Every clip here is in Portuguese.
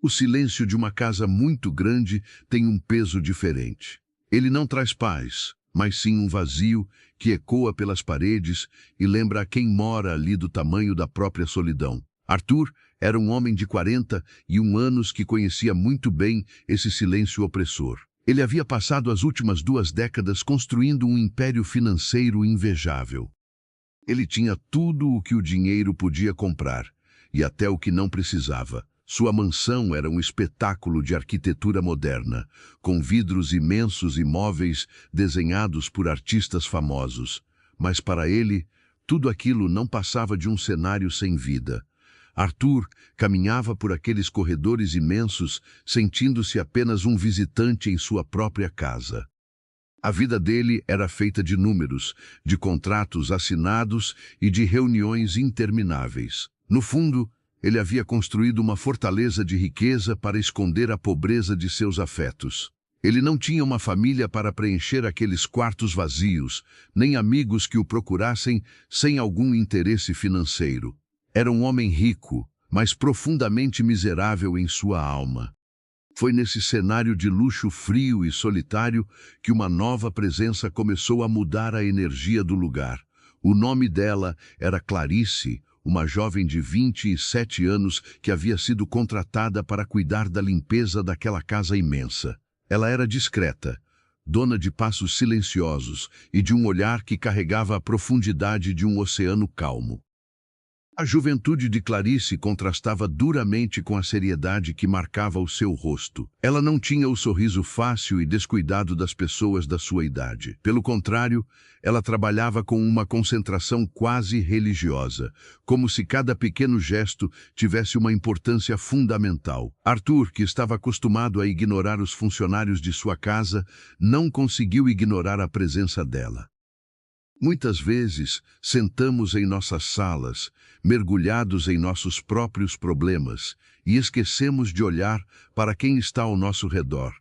O silêncio de uma casa muito grande tem um peso diferente. Ele não traz paz, mas sim um vazio que ecoa pelas paredes e lembra a quem mora ali do tamanho da própria solidão. Arthur era um homem de 41 anos que conhecia muito bem esse silêncio opressor. Ele havia passado as últimas 2 décadas construindo um império financeiro invejável. Ele tinha tudo o que o dinheiro podia comprar, e até o que não precisava. Sua mansão era um espetáculo de arquitetura moderna, com vidros imensos e móveis desenhados por artistas famosos. Mas para ele, tudo aquilo não passava de um cenário sem vida. Arthur caminhava por aqueles corredores imensos, sentindo-se apenas um visitante em sua própria casa. A vida dele era feita de números, de contratos assinados e de reuniões intermináveis. No fundo, ele havia construído uma fortaleza de riqueza para esconder a pobreza de seus afetos. Ele não tinha uma família para preencher aqueles quartos vazios, nem amigos que o procurassem sem algum interesse financeiro. Era um homem rico, mas profundamente miserável em sua alma. Foi nesse cenário de luxo frio e solitário que uma nova presença começou a mudar a energia do lugar. O nome dela era Clarice, uma jovem de 27 anos que havia sido contratada para cuidar da limpeza daquela casa imensa. Ela era discreta, dona de passos silenciosos e de um olhar que carregava a profundidade de um oceano calmo. A juventude de Clarice contrastava duramente com a seriedade que marcava o seu rosto. Ela não tinha o sorriso fácil e descuidado das pessoas da sua idade. Pelo contrário, ela trabalhava com uma concentração quase religiosa, como se cada pequeno gesto tivesse uma importância fundamental. Arthur, que estava acostumado a ignorar os funcionários de sua casa, não conseguiu ignorar a presença dela. Muitas vezes, sentamos em nossas salas, mergulhados em nossos próprios problemas, e esquecemos de olhar para quem está ao nosso redor.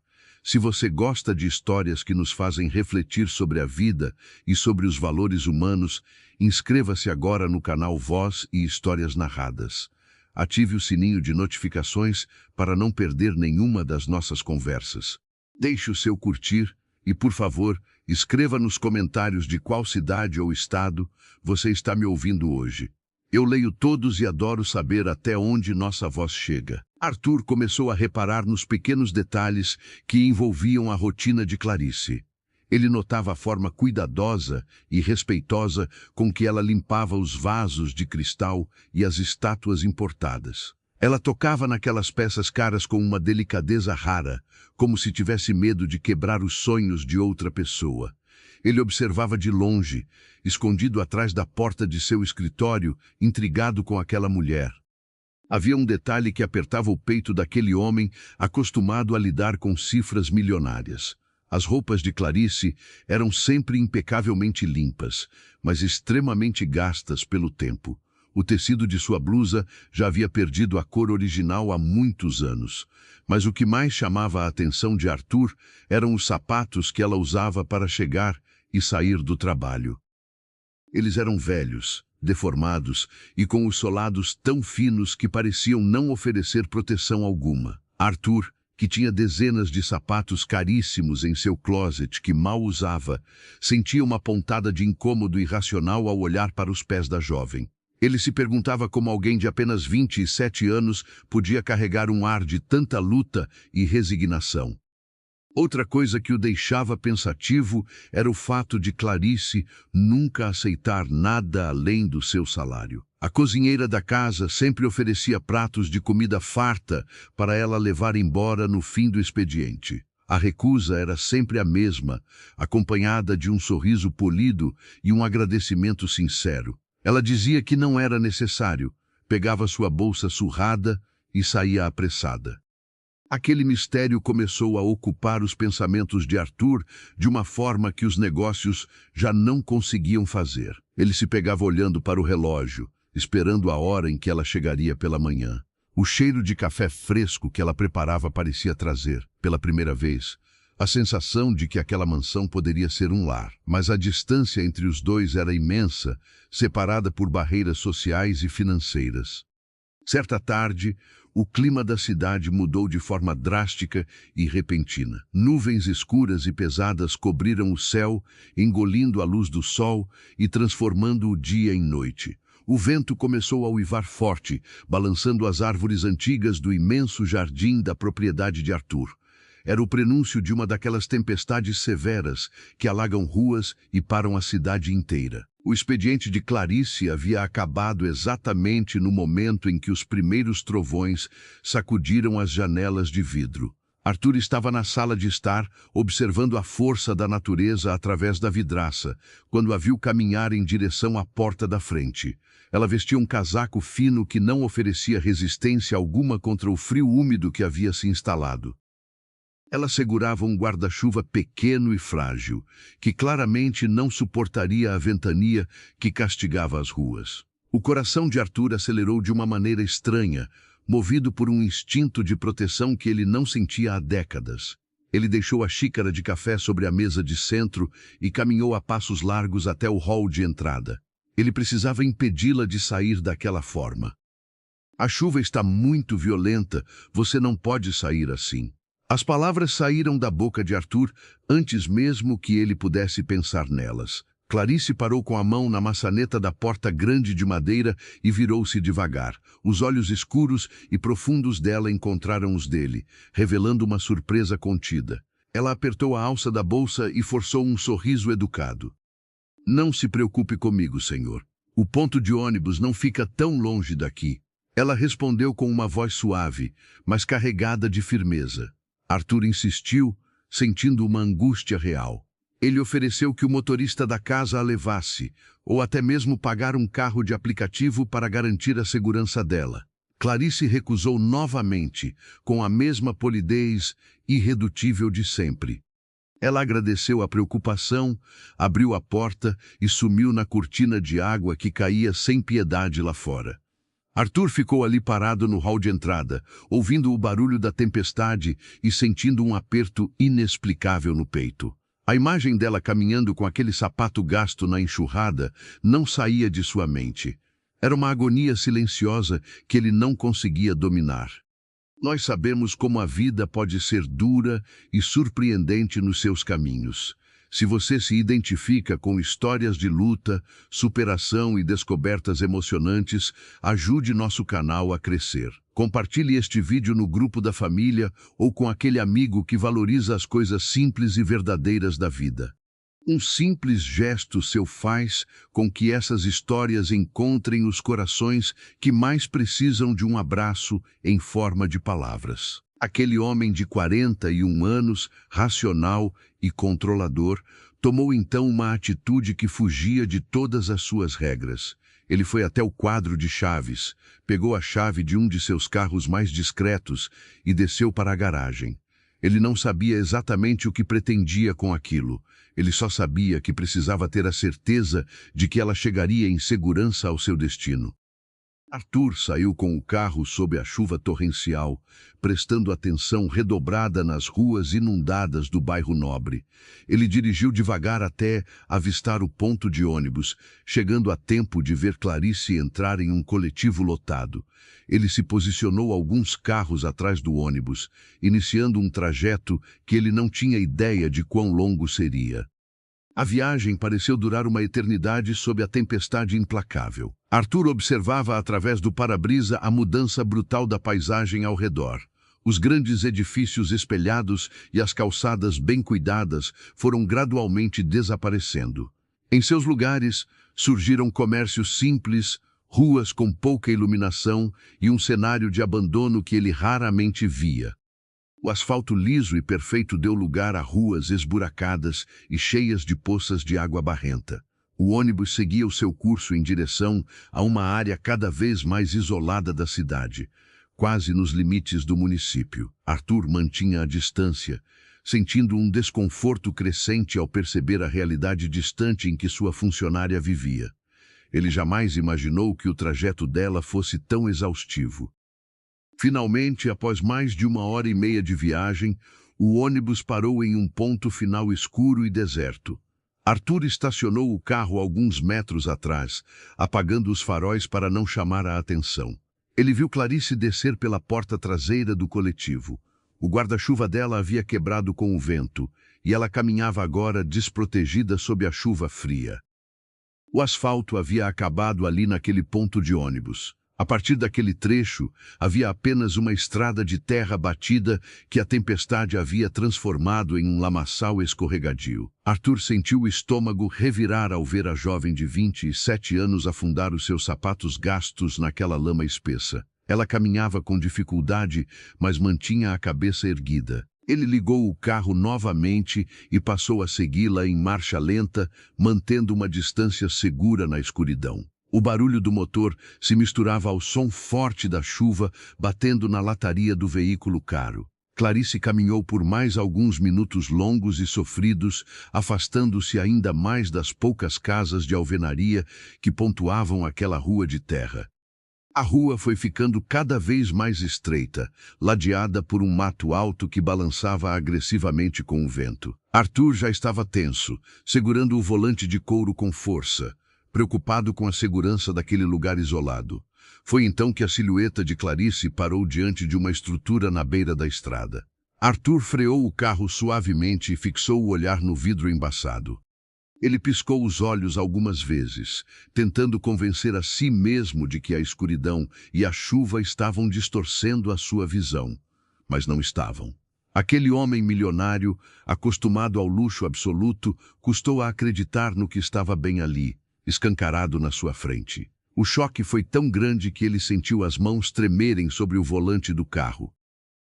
Se você gosta de histórias que nos fazem refletir sobre a vida e sobre os valores humanos, inscreva-se agora no canal Voz e Histórias Narradas. Ative o sininho de notificações para não perder nenhuma das nossas conversas. Deixe o seu curtir e, por favor, escreva nos comentários de qual cidade ou estado você está me ouvindo hoje. Eu leio todos e adoro saber até onde nossa voz chega. Arthur começou a reparar nos pequenos detalhes que envolviam a rotina de Clarice. Ele notava a forma cuidadosa e respeitosa com que ela limpava os vasos de cristal e as estátuas importadas. Ela tocava naquelas peças caras com uma delicadeza rara, como se tivesse medo de quebrar os sonhos de outra pessoa. Ele observava de longe, escondido atrás da porta de seu escritório, intrigado com aquela mulher. Havia um detalhe que apertava o peito daquele homem acostumado a lidar com cifras milionárias. As roupas de Clarice eram sempre impecavelmente limpas, mas extremamente gastas pelo tempo. O tecido de sua blusa já havia perdido a cor original há muitos anos. Mas o que mais chamava a atenção de Arthur eram os sapatos que ela usava para chegar e sair do trabalho. Eles eram velhos, deformados e com os solados tão finos que pareciam não oferecer proteção alguma. Arthur, que tinha dezenas de sapatos caríssimos em seu closet que mal usava, sentia uma pontada de incômodo irracional ao olhar para os pés da jovem. Ele se perguntava como alguém de apenas 27 anos podia carregar um ar de tanta luta e resignação. Outra coisa que o deixava pensativo era o fato de Clarice nunca aceitar nada além do seu salário. A cozinheira da casa sempre oferecia pratos de comida farta para ela levar embora no fim do expediente. A recusa era sempre a mesma, acompanhada de um sorriso polido e um agradecimento sincero. Ela dizia que não era necessário, pegava sua bolsa surrada e saía apressada. Aquele mistério começou a ocupar os pensamentos de Arthur de uma forma que os negócios já não conseguiam fazer. Ele se pegava olhando para o relógio, esperando a hora em que ela chegaria pela manhã. O cheiro de café fresco que ela preparava parecia trazer, pela primeira vez, a sensação de que aquela mansão poderia ser um lar. Mas a distância entre os dois era imensa, separada por barreiras sociais e financeiras. Certa tarde, o clima da cidade mudou de forma drástica e repentina. Nuvens escuras e pesadas cobriram o céu, engolindo a luz do sol e transformando o dia em noite. O vento começou a uivar forte, balançando as árvores antigas do imenso jardim da propriedade de Arthur. Era o prenúncio de uma daquelas tempestades severas que alagam ruas e param a cidade inteira. O expediente de Clarice havia acabado exatamente no momento em que os primeiros trovões sacudiram as janelas de vidro. Arthur estava na sala de estar, observando a força da natureza através da vidraça, quando a viu caminhar em direção à porta da frente. Ela vestia um casaco fino que não oferecia resistência alguma contra o frio úmido que havia se instalado. Ela segurava um guarda-chuva pequeno e frágil, que claramente não suportaria a ventania que castigava as ruas. O coração de Arthur acelerou de uma maneira estranha, movido por um instinto de proteção que ele não sentia há décadas. Ele deixou a xícara de café sobre a mesa de centro e caminhou a passos largos até o hall de entrada. Ele precisava impedi-la de sair daquela forma. "A chuva está muito violenta, você não pode sair assim." As palavras saíram da boca de Arthur antes mesmo que ele pudesse pensar nelas. Clarice parou com a mão na maçaneta da porta grande de madeira e virou-se devagar. Os olhos escuros e profundos dela encontraram os dele, revelando uma surpresa contida. Ela apertou a alça da bolsa e forçou um sorriso educado. "Não se preocupe comigo, senhor. O ponto de ônibus não fica tão longe daqui." Ela respondeu com uma voz suave, mas carregada de firmeza. Arthur insistiu, sentindo uma angústia real. Ele ofereceu que o motorista da casa a levasse, ou até mesmo pagar um carro de aplicativo para garantir a segurança dela. Clarice recusou novamente, com a mesma polidez irredutível de sempre. Ela agradeceu a preocupação, abriu a porta e sumiu na cortina de água que caía sem piedade lá fora. Arthur ficou ali parado no hall de entrada, ouvindo o barulho da tempestade e sentindo um aperto inexplicável no peito. A imagem dela caminhando com aquele sapato gasto na enxurrada não saía de sua mente. Era uma agonia silenciosa que ele não conseguia dominar. Nós sabemos como a vida pode ser dura e surpreendente nos seus caminhos. Se você se identifica com histórias de luta, superação e descobertas emocionantes, ajude nosso canal a crescer. Compartilhe este vídeo no grupo da família ou com aquele amigo que valoriza as coisas simples e verdadeiras da vida. Um simples gesto seu faz com que essas histórias encontrem os corações que mais precisam de um abraço em forma de palavras. Aquele homem de 41 anos, racional e controlador, tomou então uma atitude que fugia de todas as suas regras. Ele foi até o quadro de chaves, pegou a chave de um de seus carros mais discretos e desceu para a garagem. Ele não sabia exatamente o que pretendia com aquilo. Ele só sabia que precisava ter a certeza de que ela chegaria em segurança ao seu destino. Arthur saiu com o carro sob a chuva torrencial, prestando atenção redobrada nas ruas inundadas do bairro Nobre. Ele dirigiu devagar até avistar o ponto de ônibus, chegando a tempo de ver Clarice entrar em um coletivo lotado. Ele se posicionou alguns carros atrás do ônibus, iniciando um trajeto que ele não tinha ideia de quão longo seria. A viagem pareceu durar uma eternidade sob a tempestade implacável. Arthur observava através do para-brisa a mudança brutal da paisagem ao redor. Os grandes edifícios espelhados e as calçadas bem cuidadas foram gradualmente desaparecendo. Em seus lugares, surgiram comércios simples, ruas com pouca iluminação e um cenário de abandono que ele raramente via. O asfalto liso e perfeito deu lugar a ruas esburacadas e cheias de poças de água barrenta. O ônibus seguia o seu curso em direção a uma área cada vez mais isolada da cidade, quase nos limites do município. Arthur mantinha a distância, sentindo um desconforto crescente ao perceber a realidade distante em que sua funcionária vivia. Ele jamais imaginou que o trajeto dela fosse tão exaustivo. Finalmente, após mais de 1h30 de viagem, o ônibus parou em um ponto final escuro e deserto. Arthur estacionou o carro alguns metros atrás, apagando os faróis para não chamar a atenção. Ele viu Clarice descer pela porta traseira do coletivo. O guarda-chuva dela havia quebrado com o vento, e ela caminhava agora desprotegida sob a chuva fria. O asfalto havia acabado ali naquele ponto de ônibus. A partir daquele trecho, havia apenas uma estrada de terra batida que a tempestade havia transformado em um lamaçal escorregadio. Arthur sentiu o estômago revirar ao ver a jovem de 27 anos afundar os seus sapatos gastos naquela lama espessa. Ela caminhava com dificuldade, mas mantinha a cabeça erguida. Ele ligou o carro novamente e passou a segui-la em marcha lenta, mantendo uma distância segura na escuridão. O barulho do motor se misturava ao som forte da chuva batendo na lataria do veículo caro. Clarice caminhou por mais alguns minutos longos e sofridos, afastando-se ainda mais das poucas casas de alvenaria que pontuavam aquela rua de terra. A rua foi ficando cada vez mais estreita, ladeada por um mato alto que balançava agressivamente com o vento. Arthur já estava tenso, segurando o volante de couro com força, preocupado com a segurança daquele lugar isolado. Foi então que a silhueta de Clarice parou diante de uma estrutura na beira da estrada. Arthur freou o carro suavemente e fixou o olhar no vidro embaçado. Ele piscou os olhos algumas vezes, tentando convencer a si mesmo de que a escuridão e a chuva estavam distorcendo a sua visão, mas não estavam. Aquele homem milionário, acostumado ao luxo absoluto, custou a acreditar no que estava bem ali, escancarado na sua frente. O choque foi tão grande que ele sentiu as mãos tremerem sobre o volante do carro.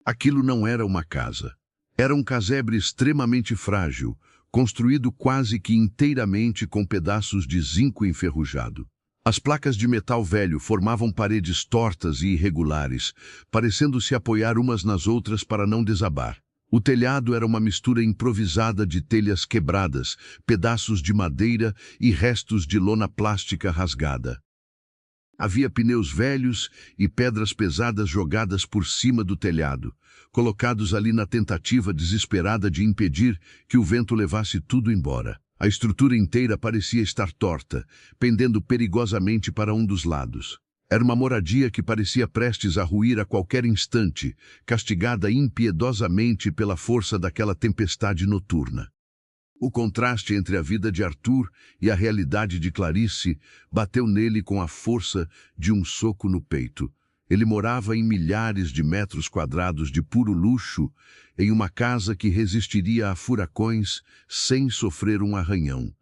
Aquilo não era uma casa. Era um casebre extremamente frágil, construído quase que inteiramente com pedaços de zinco enferrujado. As placas de metal velho formavam paredes tortas e irregulares, parecendo se apoiar umas nas outras para não desabar. O telhado era uma mistura improvisada de telhas quebradas, pedaços de madeira e restos de lona plástica rasgada. Havia pneus velhos e pedras pesadas jogadas por cima do telhado, colocados ali na tentativa desesperada de impedir que o vento levasse tudo embora. A estrutura inteira parecia estar torta, pendendo perigosamente para um dos lados. Era uma moradia que parecia prestes a ruir a qualquer instante, castigada impiedosamente pela força daquela tempestade noturna. O contraste entre a vida de Arthur e a realidade de Clarice bateu nele com a força de um soco no peito. Ele morava em milhares de metros quadrados de puro luxo, em uma casa que resistiria a furacões sem sofrer um arranhão.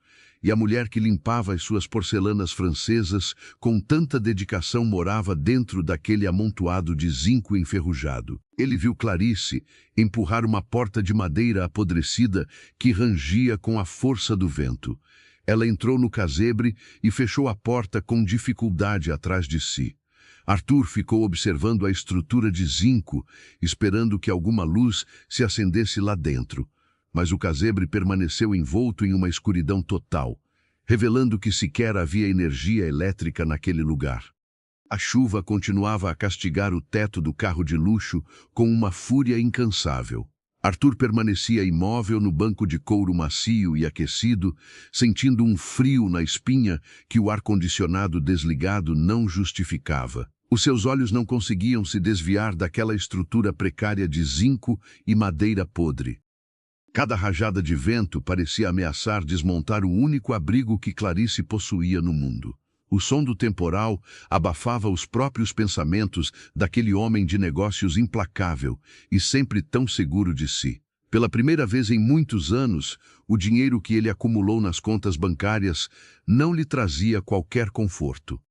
E a mulher que limpava as suas porcelanas francesas com tanta dedicação morava dentro daquele amontoado de zinco enferrujado. Ele viu Clarice empurrar uma porta de madeira apodrecida que rangia com a força do vento. Ela entrou no casebre e fechou a porta com dificuldade atrás de si. Arthur ficou observando a estrutura de zinco, esperando que alguma luz se acendesse lá dentro. Mas o casebre permaneceu envolto em uma escuridão total, revelando que sequer havia energia elétrica naquele lugar. A chuva continuava a castigar o teto do carro de luxo com uma fúria incansável. Arthur permanecia imóvel no banco de couro macio e aquecido, sentindo um frio na espinha que o ar-condicionado desligado não justificava. Os seus olhos não conseguiam se desviar daquela estrutura precária de zinco e madeira podre. Cada rajada de vento parecia ameaçar desmontar o único abrigo que Clarice possuía no mundo. O som do temporal abafava os próprios pensamentos daquele homem de negócios implacável e sempre tão seguro de si. Pela primeira vez em muitos anos, o dinheiro que ele acumulou nas contas bancárias não lhe trazia qualquer conforto.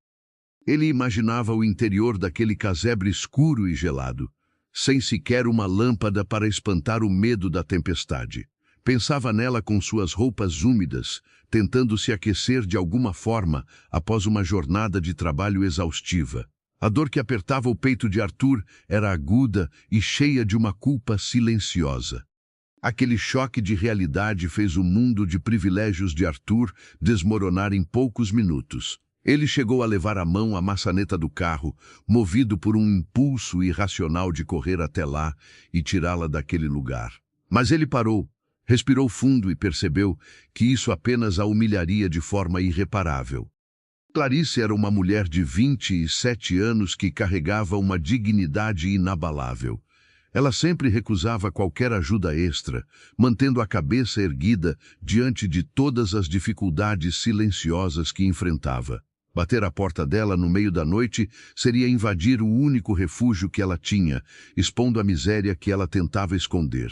Ele imaginava o interior daquele casebre escuro e gelado, sem sequer uma lâmpada para espantar o medo da tempestade. Pensava nela com suas roupas úmidas, tentando se aquecer de alguma forma após uma jornada de trabalho exaustiva. A dor que apertava o peito de Arthur era aguda e cheia de uma culpa silenciosa. Aquele choque de realidade fez o mundo de privilégios de Arthur desmoronar em poucos minutos. Ele chegou a levar a mão à maçaneta do carro, movido por um impulso irracional de correr até lá e tirá-la daquele lugar. Mas ele parou, respirou fundo e percebeu que isso apenas a humilharia de forma irreparável. Clarice era uma mulher de 27 anos que carregava uma dignidade inabalável. Ela sempre recusava qualquer ajuda extra, mantendo a cabeça erguida diante de todas as dificuldades silenciosas que enfrentava. Bater à porta dela no meio da noite seria invadir o único refúgio que ela tinha, expondo a miséria que ela tentava esconder.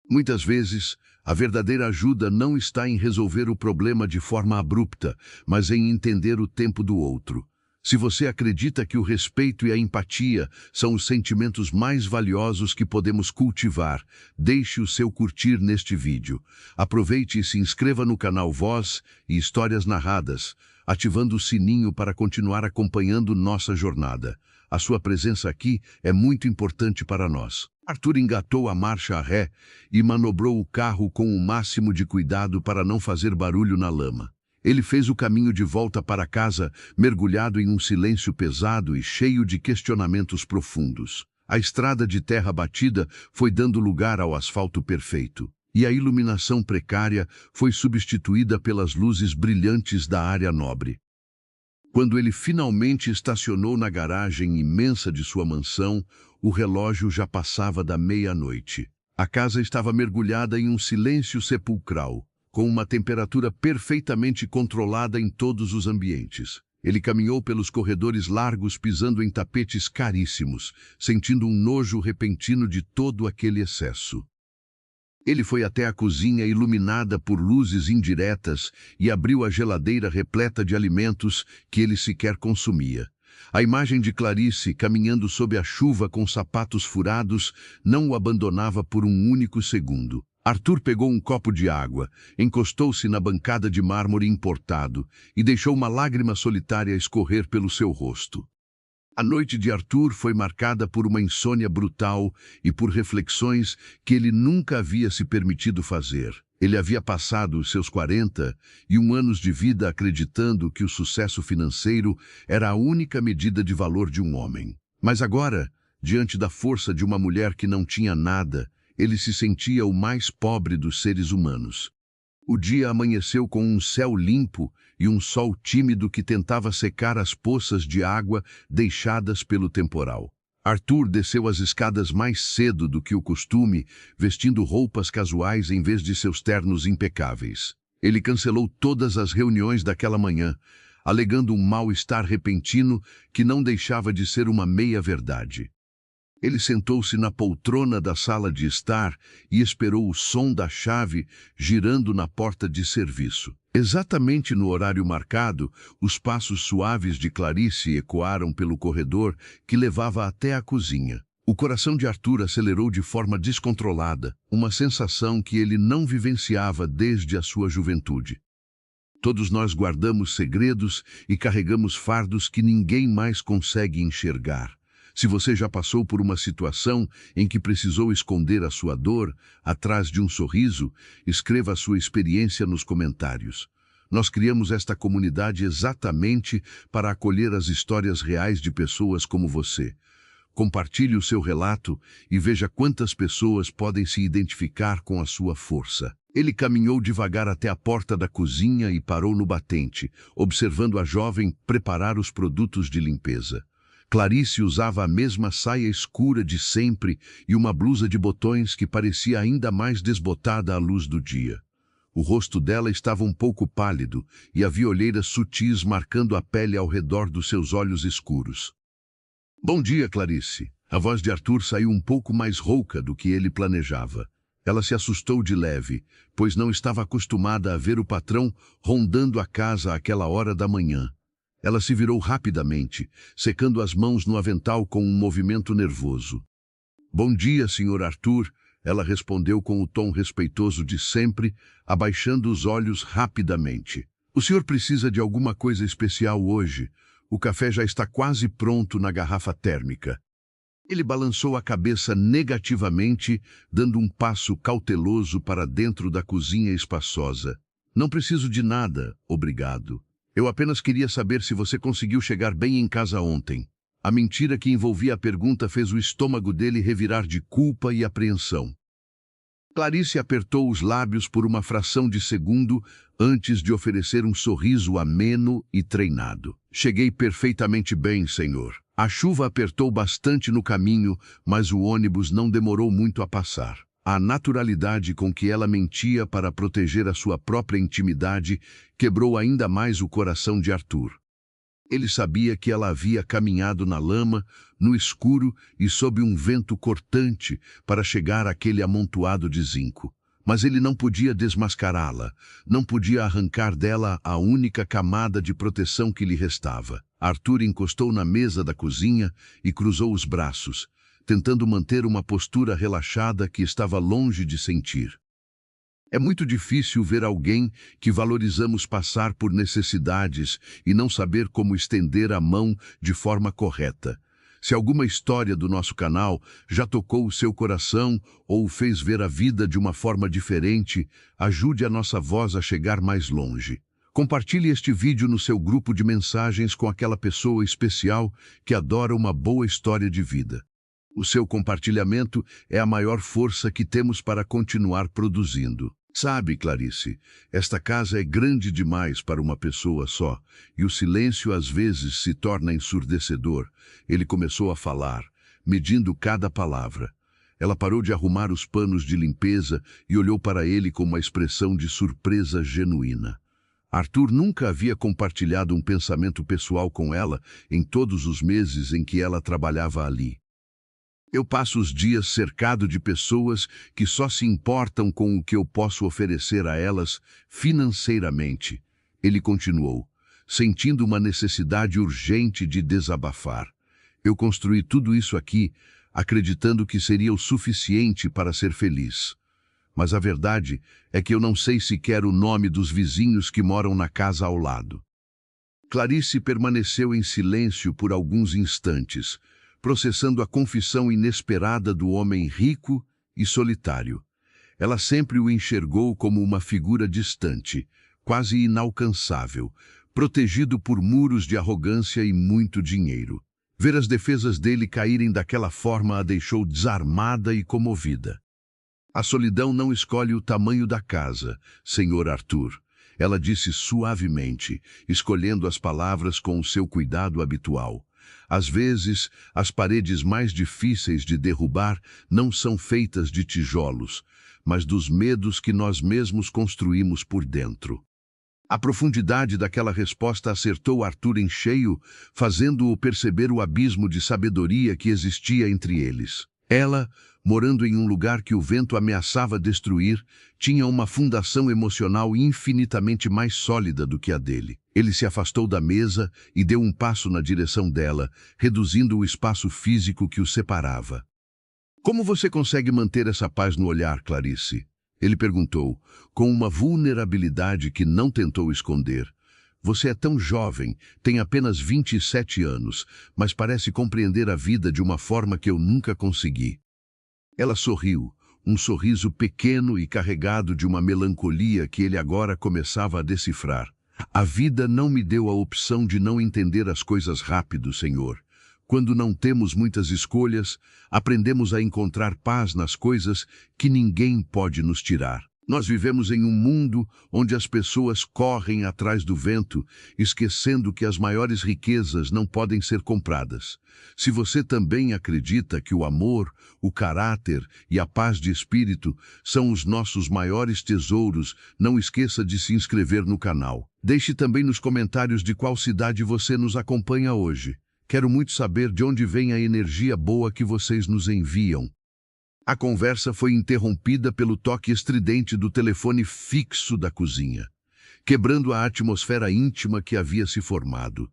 Muitas vezes, a verdadeira ajuda não está em resolver o problema de forma abrupta, mas em entender o tempo do outro. Se você acredita que o respeito e a empatia são os sentimentos mais valiosos que podemos cultivar, deixe o seu curtir neste vídeo. Aproveite e se inscreva no canal Voz e Histórias Narradas, ativando o sininho para continuar acompanhando nossa jornada. A sua presença aqui é muito importante para nós. Arthur engatou a marcha a ré e manobrou o carro com o máximo de cuidado para não fazer barulho na lama. Ele fez o caminho de volta para casa, mergulhado em um silêncio pesado e cheio de questionamentos profundos. A estrada de terra batida foi dando lugar ao asfalto perfeito, e a iluminação precária foi substituída pelas luzes brilhantes da área nobre. Quando ele finalmente estacionou na garagem imensa de sua mansão, o relógio já passava da meia-noite. A casa estava mergulhada em um silêncio sepulcral, com uma temperatura perfeitamente controlada em todos os ambientes. Ele caminhou pelos corredores largos pisando em tapetes caríssimos, sentindo um nojo repentino de todo aquele excesso. Ele foi até a cozinha iluminada por luzes indiretas e abriu a geladeira repleta de alimentos que ele sequer consumia. A imagem de Clarice caminhando sob a chuva com sapatos furados não o abandonava por um único segundo. Arthur pegou um copo de água, encostou-se na bancada de mármore importado e deixou uma lágrima solitária escorrer pelo seu rosto. A noite de Arthur foi marcada por uma insônia brutal e por reflexões que ele nunca havia se permitido fazer. Ele havia passado os seus 41 anos de vida acreditando que o sucesso financeiro era a única medida de valor de um homem. Mas agora, diante da força de uma mulher que não tinha nada, ele se sentia o mais pobre dos seres humanos. O dia amanheceu com um céu limpo e um sol tímido que tentava secar as poças de água deixadas pelo temporal. Arthur desceu as escadas mais cedo do que o costume, vestindo roupas casuais em vez de seus ternos impecáveis. Ele cancelou todas as reuniões daquela manhã, alegando um mal-estar repentino que não deixava de ser uma meia-verdade. Ele sentou-se na poltrona da sala de estar e esperou o som da chave girando na porta de serviço. Exatamente no horário marcado, os passos suaves de Clarice ecoaram pelo corredor que levava até a cozinha. O coração de Arthur acelerou de forma descontrolada, uma sensação que ele não vivenciava desde a sua juventude. Todos nós guardamos segredos e carregamos fardos que ninguém mais consegue enxergar. Se você já passou por uma situação em que precisou esconder a sua dor atrás de um sorriso, escreva a sua experiência nos comentários. Nós criamos esta comunidade exatamente para acolher as histórias reais de pessoas como você. Compartilhe o seu relato e veja quantas pessoas podem se identificar com a sua força. Ele caminhou devagar até a porta da cozinha e parou no batente, observando a jovem preparar os produtos de limpeza. Clarice usava a mesma saia escura de sempre e uma blusa de botões que parecia ainda mais desbotada à luz do dia. O rosto dela estava um pouco pálido e havia olheiras sutis marcando a pele ao redor dos seus olhos escuros. Bom dia, Clarice. A voz de Arthur saiu um pouco mais rouca do que ele planejava. Ela se assustou de leve, pois não estava acostumada a ver o patrão rondando a casa àquela hora da manhã. Ela se virou rapidamente, secando as mãos no avental com um movimento nervoso. Bom dia, Sr. Arthur, ela respondeu com o tom respeitoso de sempre, abaixando os olhos rapidamente. O senhor precisa de alguma coisa especial hoje? O café já está quase pronto na garrafa térmica. Ele balançou a cabeça negativamente, dando um passo cauteloso para dentro da cozinha espaçosa. Não preciso de nada, obrigado. Eu apenas queria saber se você conseguiu chegar bem em casa ontem. A mentira que envolvia a pergunta fez o estômago dele revirar de culpa e apreensão. Clarice apertou os lábios por uma fração de segundo antes de oferecer um sorriso ameno e treinado. Cheguei perfeitamente bem, senhor. A chuva apertou bastante no caminho, mas o ônibus não demorou muito a passar. A naturalidade com que ela mentia para proteger a sua própria intimidade quebrou ainda mais o coração de Arthur. Ele sabia que ela havia caminhado na lama, no escuro e sob um vento cortante para chegar àquele amontoado de zinco. Mas ele não podia desmascará-la, não podia arrancar dela a única camada de proteção que lhe restava. Arthur encostou na mesa da cozinha e cruzou os braços, tentando manter uma postura relaxada que estava longe de sentir. É muito difícil ver alguém que valorizamos passar por necessidades e não saber como estender a mão de forma correta. Se alguma história do nosso canal já tocou o seu coração ou o fez ver a vida de uma forma diferente, ajude a nossa voz a chegar mais longe. Compartilhe este vídeo no seu grupo de mensagens com aquela pessoa especial que adora uma boa história de vida. O seu compartilhamento é a maior força que temos para continuar produzindo. Sabe, Clarice, esta casa é grande demais para uma pessoa só, e o silêncio às vezes se torna ensurdecedor. Ele começou a falar, medindo cada palavra. Ela parou de arrumar os panos de limpeza e olhou para ele com uma expressão de surpresa genuína. Arthur nunca havia compartilhado um pensamento pessoal com ela em todos os meses em que ela trabalhava ali. Eu passo os dias cercado de pessoas que só se importam com o que eu posso oferecer a elas financeiramente. Ele continuou, sentindo uma necessidade urgente de desabafar. Eu construí tudo isso aqui, acreditando que seria o suficiente para ser feliz. Mas a verdade é que eu não sei sequer o nome dos vizinhos que moram na casa ao lado. Clarice permaneceu em silêncio por alguns instantes, processando a confissão inesperada do homem rico e solitário. Ela sempre o enxergou como uma figura distante, quase inalcançável, protegido por muros de arrogância e muito dinheiro. Ver as defesas dele caírem daquela forma a deixou desarmada e comovida. A solidão não escolhe o tamanho da casa, Sr. Arthur. Ela disse suavemente, escolhendo as palavras com o seu cuidado habitual. Às vezes, as paredes mais difíceis de derrubar não são feitas de tijolos, mas dos medos que nós mesmos construímos por dentro. A profundidade daquela resposta acertou Arthur em cheio, fazendo-o perceber o abismo de sabedoria que existia entre eles. Ela, morando em um lugar que o vento ameaçava destruir, tinha uma fundação emocional infinitamente mais sólida do que a dele. Ele se afastou da mesa e deu um passo na direção dela, reduzindo o espaço físico que os separava. Como você consegue manter essa paz no olhar, Clarice? Ele perguntou, com uma vulnerabilidade que não tentou esconder. Você é tão jovem, tem apenas 27 anos, mas parece compreender a vida de uma forma que eu nunca consegui. Ela sorriu, um sorriso pequeno e carregado de uma melancolia que ele agora começava a decifrar. A vida não me deu a opção de não entender as coisas rápido, Senhor. Quando não temos muitas escolhas, aprendemos a encontrar paz nas coisas que ninguém pode nos tirar. Nós vivemos em um mundo onde as pessoas correm atrás do vento, esquecendo que as maiores riquezas não podem ser compradas. Se você também acredita que o amor, o caráter e a paz de espírito são os nossos maiores tesouros, não esqueça de se inscrever no canal. Deixe também nos comentários de qual cidade você nos acompanha hoje. Quero muito saber de onde vem a energia boa que vocês nos enviam. A conversa foi interrompida pelo toque estridente do telefone fixo da cozinha, quebrando a atmosfera íntima que havia se formado.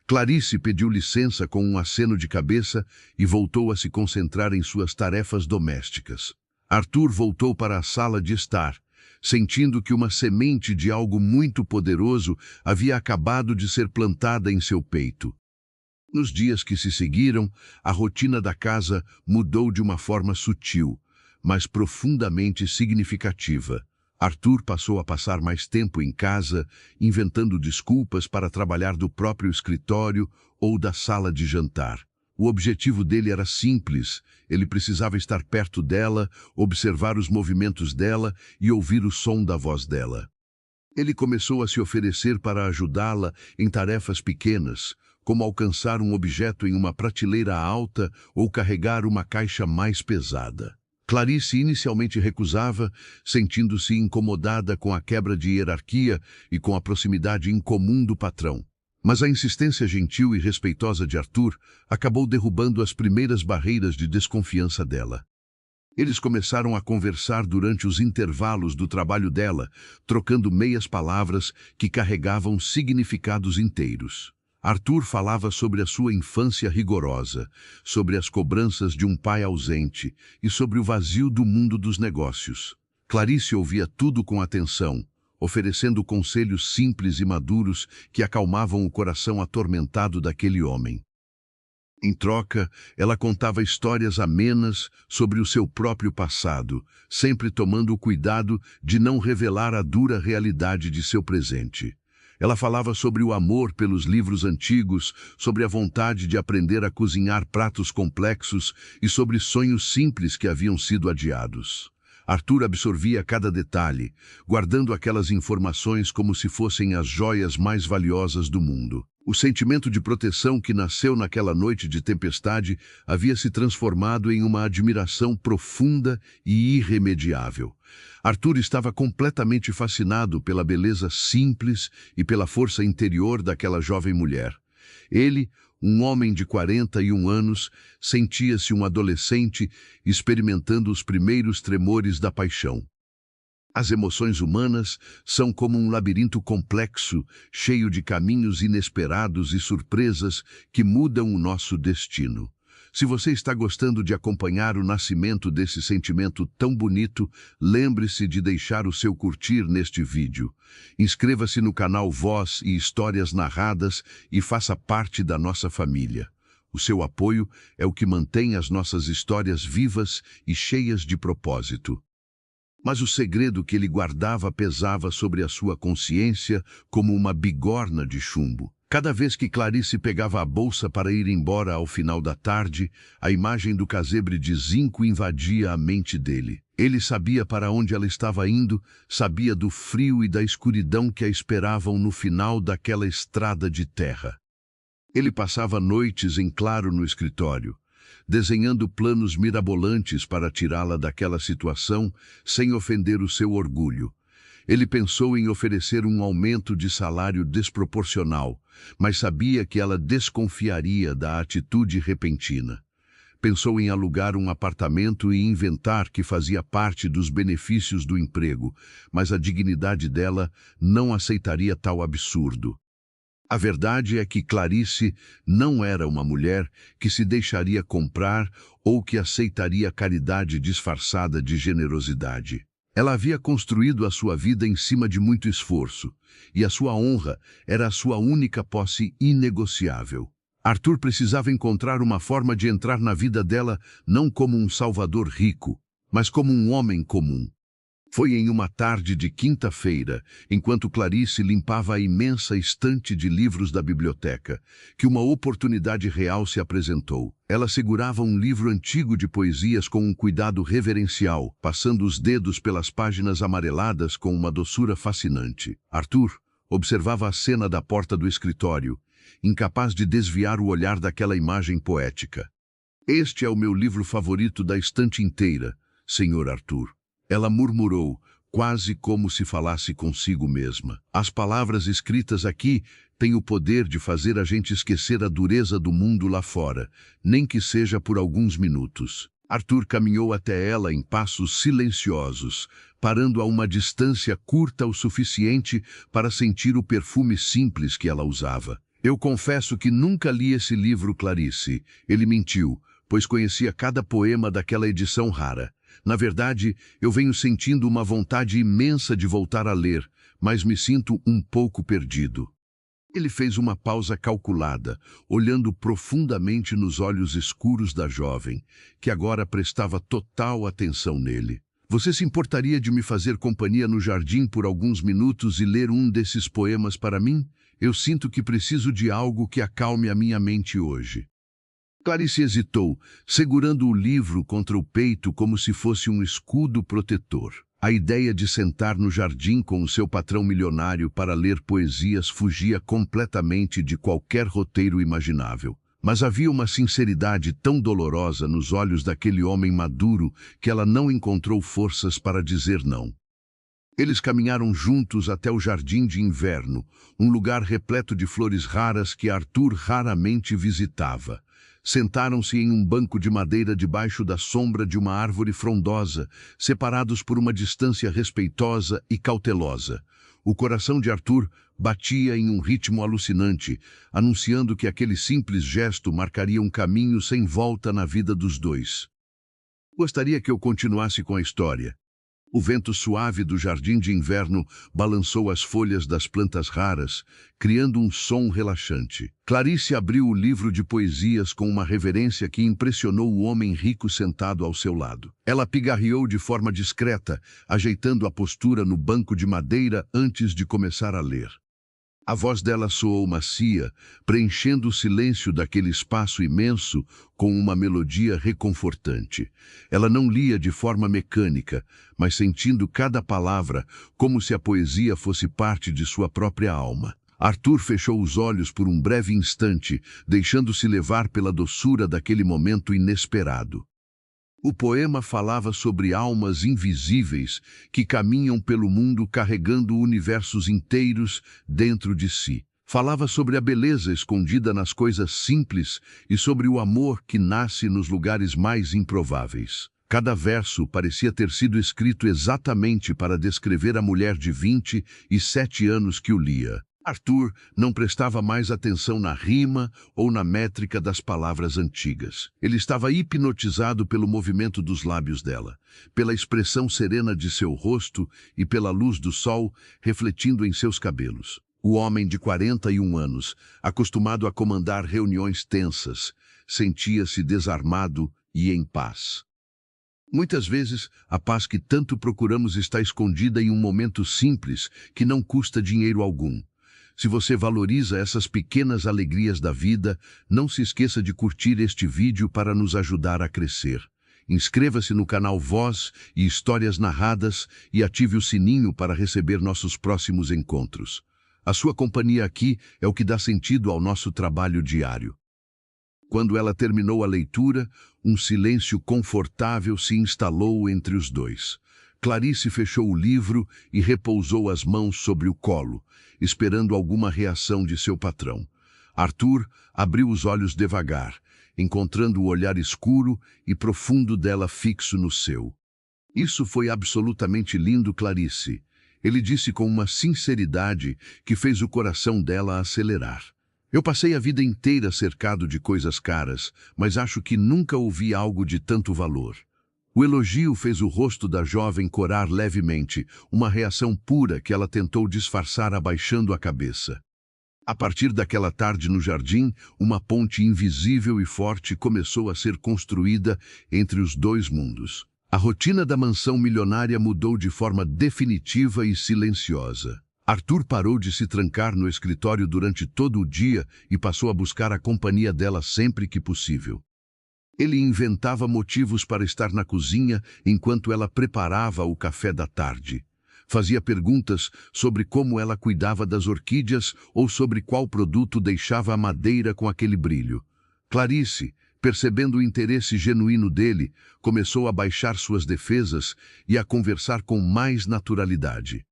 Clarice pediu licença com um aceno de cabeça e voltou a se concentrar em suas tarefas domésticas. Arthur voltou para a sala de estar, sentindo que uma semente de algo muito poderoso havia acabado de ser plantada em seu peito. Nos dias que se seguiram, a rotina da casa mudou de uma forma sutil, mas profundamente significativa. Arthur passou a passar mais tempo em casa, inventando desculpas para trabalhar do próprio escritório ou da sala de jantar. O objetivo dele era simples. Ele precisava estar perto dela, observar os movimentos dela e ouvir o som da voz dela. Ele começou a se oferecer para ajudá-la em tarefas pequenas, como alcançar um objeto em uma prateleira alta ou carregar uma caixa mais pesada. Clarice inicialmente recusava, sentindo-se incomodada com a quebra de hierarquia e com a proximidade incomum do patrão. Mas a insistência gentil e respeitosa de Arthur acabou derrubando as primeiras barreiras de desconfiança dela. Eles começaram a conversar durante os intervalos do trabalho dela, trocando meias palavras que carregavam significados inteiros. Arthur falava sobre a sua infância rigorosa, sobre as cobranças de um pai ausente e sobre o vazio do mundo dos negócios. Clarice ouvia tudo com atenção, oferecendo conselhos simples e maduros que acalmavam o coração atormentado daquele homem. Em troca, ela contava histórias amenas sobre o seu próprio passado, sempre tomando o cuidado de não revelar a dura realidade de seu presente. Ela falava sobre o amor pelos livros antigos, sobre a vontade de aprender a cozinhar pratos complexos e sobre sonhos simples que haviam sido adiados. Arthur absorvia cada detalhe, guardando aquelas informações como se fossem as joias mais valiosas do mundo. O sentimento de proteção que nasceu naquela noite de tempestade havia se transformado em uma admiração profunda e irremediável. Arthur estava completamente fascinado pela beleza simples e pela força interior daquela jovem mulher. Ele, um homem de 41 anos, sentia-se um adolescente experimentando os primeiros tremores da paixão. As emoções humanas são como um labirinto complexo, cheio de caminhos inesperados e surpresas que mudam o nosso destino. Se você está gostando de acompanhar o nascimento desse sentimento tão bonito, lembre-se de deixar o seu curtir neste vídeo. Inscreva-se no canal Voz e Histórias Narradas e faça parte da nossa família. O seu apoio é o que mantém as nossas histórias vivas e cheias de propósito. Mas o segredo que ele guardava pesava sobre a sua consciência como uma bigorna de chumbo. Cada vez que Clarice pegava a bolsa para ir embora ao final da tarde, a imagem do casebre de zinco invadia a mente dele. Ele sabia para onde ela estava indo, sabia do frio e da escuridão que a esperavam no final daquela estrada de terra. Ele passava noites em claro no escritório, desenhando planos mirabolantes para tirá-la daquela situação sem ofender o seu orgulho. Ele pensou em oferecer um aumento de salário desproporcional, mas sabia que ela desconfiaria da atitude repentina. Pensou em alugar um apartamento e inventar que fazia parte dos benefícios do emprego, mas a dignidade dela não aceitaria tal absurdo. A verdade é que Clarice não era uma mulher que se deixaria comprar ou que aceitaria caridade disfarçada de generosidade. Ela havia construído a sua vida em cima de muito esforço, e a sua honra era a sua única posse inegociável. Arthur precisava encontrar uma forma de entrar na vida dela não como um salvador rico, mas como um homem comum. Foi em uma tarde de quinta-feira, enquanto Clarice limpava a imensa estante de livros da biblioteca, que uma oportunidade real se apresentou. Ela segurava um livro antigo de poesias com um cuidado reverencial, passando os dedos pelas páginas amareladas com uma doçura fascinante. Arthur observava a cena da porta do escritório, incapaz de desviar o olhar daquela imagem poética. "Este é o meu livro favorito da estante inteira, Sr. Arthur." Ela murmurou, quase como se falasse consigo mesma. "As palavras escritas aqui têm o poder de fazer a gente esquecer a dureza do mundo lá fora, nem que seja por alguns minutos." Arthur caminhou até ela em passos silenciosos, parando a uma distância curta o suficiente para sentir o perfume simples que ela usava. "Eu confesso que nunca li esse livro, Clarice." Ele mentiu, pois conhecia cada poema daquela edição rara. "Na verdade, eu venho sentindo uma vontade imensa de voltar a ler, mas me sinto um pouco perdido." Ele fez uma pausa calculada, olhando profundamente nos olhos escuros da jovem, que agora prestava total atenção nele. "Você se importaria de me fazer companhia no jardim por alguns minutos e ler um desses poemas para mim? Eu sinto que preciso de algo que acalme a minha mente hoje." Clarice hesitou, segurando o livro contra o peito como se fosse um escudo protetor. A ideia de sentar no jardim com o seu patrão milionário para ler poesias fugia completamente de qualquer roteiro imaginável. Mas havia uma sinceridade tão dolorosa nos olhos daquele homem maduro que ela não encontrou forças para dizer não. Eles caminharam juntos até o jardim de inverno, um lugar repleto de flores raras que Arthur raramente visitava. Sentaram-se em um banco de madeira debaixo da sombra de uma árvore frondosa, separados por uma distância respeitosa e cautelosa. O coração de Arthur batia em um ritmo alucinante, anunciando que aquele simples gesto marcaria um caminho sem volta na vida dos dois. Gostaria que eu continuasse com a história. O vento suave do jardim de inverno balançou as folhas das plantas raras, criando um som relaxante. Clarice abriu o livro de poesias com uma reverência que impressionou o homem rico sentado ao seu lado. Ela pigarreou de forma discreta, ajeitando a postura no banco de madeira antes de começar a ler. A voz dela soou macia, preenchendo o silêncio daquele espaço imenso com uma melodia reconfortante. Ela não lia de forma mecânica, mas sentindo cada palavra como se a poesia fosse parte de sua própria alma. Arthur fechou os olhos por um breve instante, deixando-se levar pela doçura daquele momento inesperado. O poema falava sobre almas invisíveis que caminham pelo mundo carregando universos inteiros dentro de si. Falava sobre a beleza escondida nas coisas simples e sobre o amor que nasce nos lugares mais improváveis. Cada verso parecia ter sido escrito exatamente para descrever a mulher de 27 anos que o lia. Arthur não prestava mais atenção na rima ou na métrica das palavras antigas. Ele estava hipnotizado pelo movimento dos lábios dela, pela expressão serena de seu rosto e pela luz do sol refletindo em seus cabelos. O homem de 41 anos, acostumado a comandar reuniões tensas, sentia-se desarmado e em paz. Muitas vezes, a paz que tanto procuramos está escondida em um momento simples que não custa dinheiro algum. Se você valoriza essas pequenas alegrias da vida, não se esqueça de curtir este vídeo para nos ajudar a crescer. Inscreva-se no canal Voz e Histórias Narradas e ative o sininho para receber nossos próximos encontros. A sua companhia aqui é o que dá sentido ao nosso trabalho diário. Quando ela terminou a leitura, um silêncio confortável se instalou entre os dois. Clarice fechou o livro e repousou as mãos sobre o colo, esperando alguma reação de seu patrão. Arthur abriu os olhos devagar, encontrando o olhar escuro e profundo dela fixo no seu. "Isso foi absolutamente lindo, Clarice", ele disse com uma sinceridade que fez o coração dela acelerar. "Eu passei a vida inteira cercado de coisas caras, mas acho que nunca ouvi algo de tanto valor." O elogio fez o rosto da jovem corar levemente, uma reação pura que ela tentou disfarçar abaixando a cabeça. A partir daquela tarde no jardim, uma ponte invisível e forte começou a ser construída entre os dois mundos. A rotina da mansão milionária mudou de forma definitiva e silenciosa. Arthur parou de se trancar no escritório durante todo o dia e passou a buscar a companhia dela sempre que possível. Ele inventava motivos para estar na cozinha enquanto ela preparava o café da tarde. Fazia perguntas sobre como ela cuidava das orquídeas ou sobre qual produto deixava a madeira com aquele brilho. Clarice, percebendo o interesse genuíno dele, começou a baixar suas defesas e a conversar com mais naturalidade.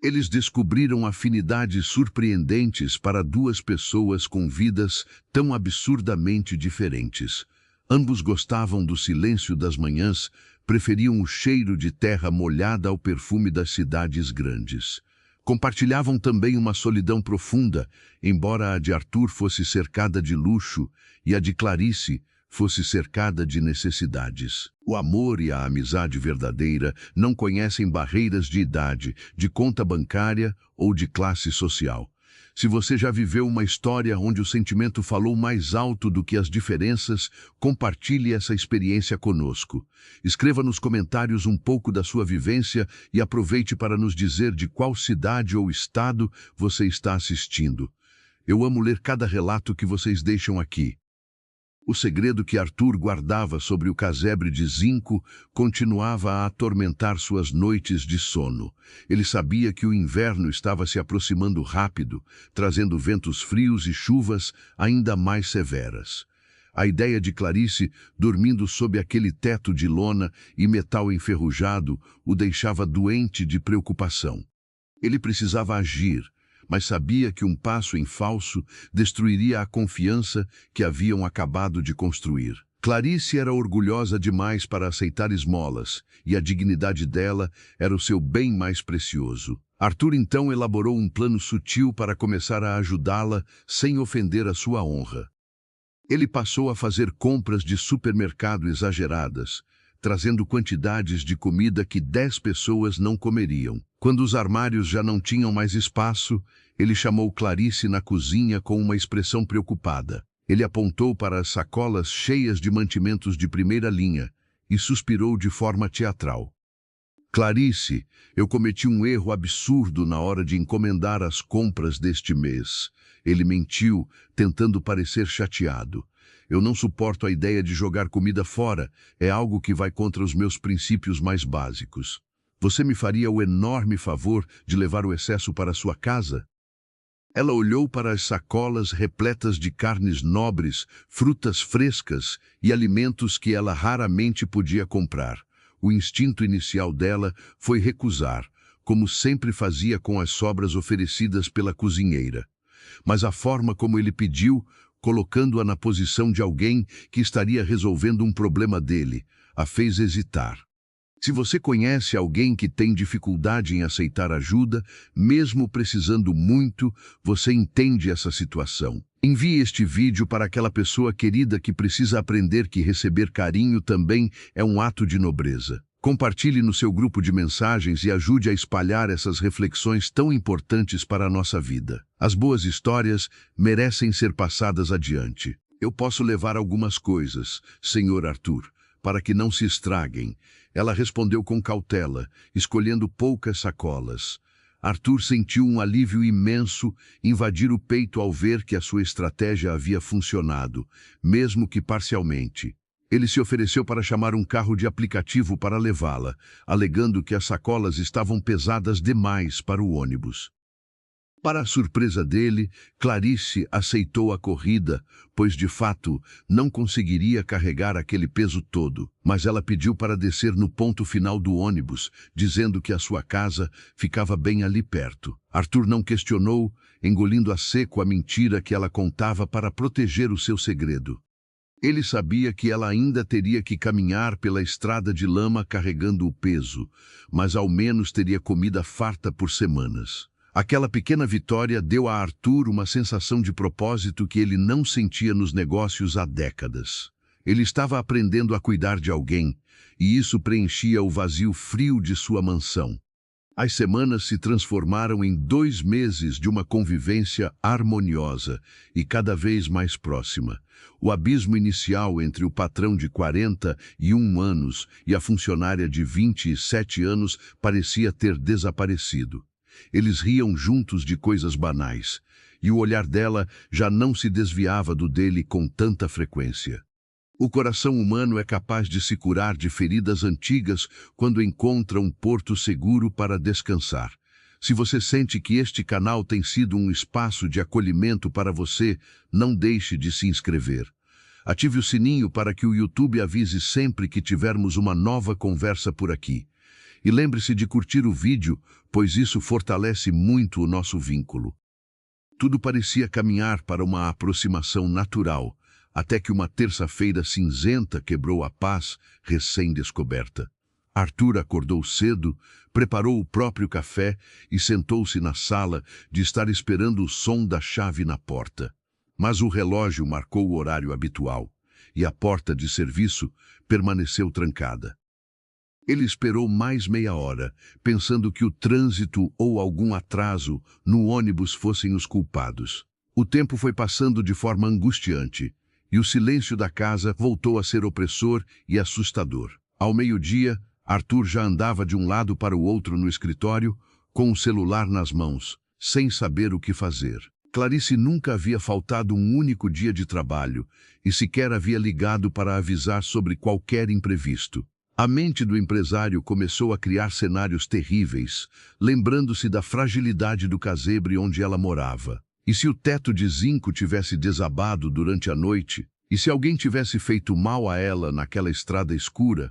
Eles descobriram afinidades surpreendentes para duas pessoas com vidas tão absurdamente diferentes. Ambos gostavam do silêncio das manhãs, preferiam o cheiro de terra molhada ao perfume das cidades grandes. Compartilhavam também uma solidão profunda, embora a de Arthur fosse cercada de luxo e a de Clarice fosse cercada de necessidades. O amor e a amizade verdadeira não conhecem barreiras de idade, de conta bancária ou de classe social. Se você já viveu uma história onde o sentimento falou mais alto do que as diferenças, compartilhe essa experiência conosco. Escreva nos comentários um pouco da sua vivência e aproveite para nos dizer de qual cidade ou estado você está assistindo. Eu amo ler cada relato que vocês deixam aqui. O segredo que Arthur guardava sobre o casebre de zinco continuava a atormentar suas noites de sono. Ele sabia que o inverno estava se aproximando rápido, trazendo ventos frios e chuvas ainda mais severas. A ideia de Clarice, dormindo sob aquele teto de lona e metal enferrujado, o deixava doente de preocupação. Ele precisava agir, mas sabia que um passo em falso destruiria a confiança que haviam acabado de construir. Clarice era orgulhosa demais para aceitar esmolas, e a dignidade dela era o seu bem mais precioso. Arthur então elaborou um plano sutil para começar a ajudá-la sem ofender a sua honra. Ele passou a fazer compras de supermercado exageradas, trazendo quantidades de comida que 10 pessoas não comeriam. Quando os armários já não tinham mais espaço, ele chamou Clarice na cozinha com uma expressão preocupada. Ele apontou para as sacolas cheias de mantimentos de primeira linha e suspirou de forma teatral. Clarice, eu cometi um erro absurdo na hora de encomendar as compras deste mês. Ele mentiu, tentando parecer chateado. Eu não suporto a ideia de jogar comida fora. É algo que vai contra os meus princípios mais básicos. Você me faria o enorme favor de levar o excesso para sua casa? Ela olhou para as sacolas repletas de carnes nobres, frutas frescas e alimentos que ela raramente podia comprar. O instinto inicial dela foi recusar, como sempre fazia com as sobras oferecidas pela cozinheira. Mas a forma como ele pediu, colocando-a na posição de alguém que estaria resolvendo um problema dele, a fez hesitar. Se você conhece alguém que tem dificuldade em aceitar ajuda, mesmo precisando muito, você entende essa situação. Envie este vídeo para aquela pessoa querida que precisa aprender que receber carinho também é um ato de nobreza. Compartilhe no seu grupo de mensagens e ajude a espalhar essas reflexões tão importantes para a nossa vida. As boas histórias merecem ser passadas adiante. Eu posso levar algumas coisas, Sr. Arthur, para que não se estraguem. Ela respondeu com cautela, escolhendo poucas sacolas. Arthur sentiu um alívio imenso invadir o peito ao ver que a sua estratégia havia funcionado, mesmo que parcialmente. Ele se ofereceu para chamar um carro de aplicativo para levá-la, alegando que as sacolas estavam pesadas demais para o ônibus. Para a surpresa dele, Clarice aceitou a corrida, pois de fato não conseguiria carregar aquele peso todo. Mas ela pediu para descer no ponto final do ônibus, dizendo que a sua casa ficava bem ali perto. Arthur não questionou, engolindo a seco a mentira que ela contava para proteger o seu segredo. Ele sabia que ela ainda teria que caminhar pela estrada de lama carregando o peso, mas ao menos teria comida farta por semanas. Aquela pequena vitória deu a Arthur uma sensação de propósito que ele não sentia nos negócios há décadas. Ele estava aprendendo a cuidar de alguém, e isso preenchia o vazio frio de sua mansão. As semanas se transformaram em 2 meses de uma convivência harmoniosa e cada vez mais próxima. O abismo inicial entre o patrão de 41 anos e a funcionária de 27 anos parecia ter desaparecido. Eles riam juntos de coisas banais, e o olhar dela já não se desviava do dele com tanta frequência. O coração humano é capaz de se curar de feridas antigas quando encontra um porto seguro para descansar. Se você sente que este canal tem sido um espaço de acolhimento para você, não deixe de se inscrever. Ative o sininho para que o YouTube avise sempre que tivermos uma nova conversa por aqui. E lembre-se de curtir o vídeo, pois isso fortalece muito o nosso vínculo. Tudo parecia caminhar para uma aproximação natural, até que uma terça-feira cinzenta quebrou a paz recém-descoberta. Arthur acordou cedo, preparou o próprio café e sentou-se na sala de estar esperando o som da chave na porta. Mas o relógio marcou o horário habitual, e a porta de serviço permaneceu trancada. Ele esperou mais meia hora, pensando que o trânsito ou algum atraso no ônibus fossem os culpados. O tempo foi passando de forma angustiante, e o silêncio da casa voltou a ser opressor e assustador. Ao meio-dia, Arthur já andava de um lado para o outro no escritório, com o celular nas mãos, sem saber o que fazer. Clarice nunca havia faltado um único dia de trabalho e sequer havia ligado para avisar sobre qualquer imprevisto. A mente do empresário começou a criar cenários terríveis, lembrando-se da fragilidade do casebre onde ela morava. E se o teto de zinco tivesse desabado durante a noite? E se alguém tivesse feito mal a ela naquela estrada escura?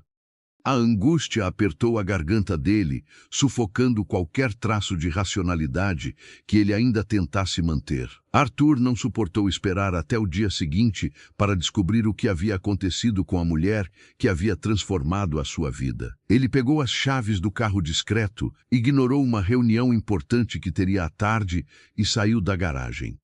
A angústia apertou a garganta dele, sufocando qualquer traço de racionalidade que ele ainda tentasse manter. Arthur não suportou esperar até o dia seguinte para descobrir o que havia acontecido com a mulher que havia transformado a sua vida. Ele pegou as chaves do carro discreto, ignorou uma reunião importante que teria à tarde e saiu da garagem.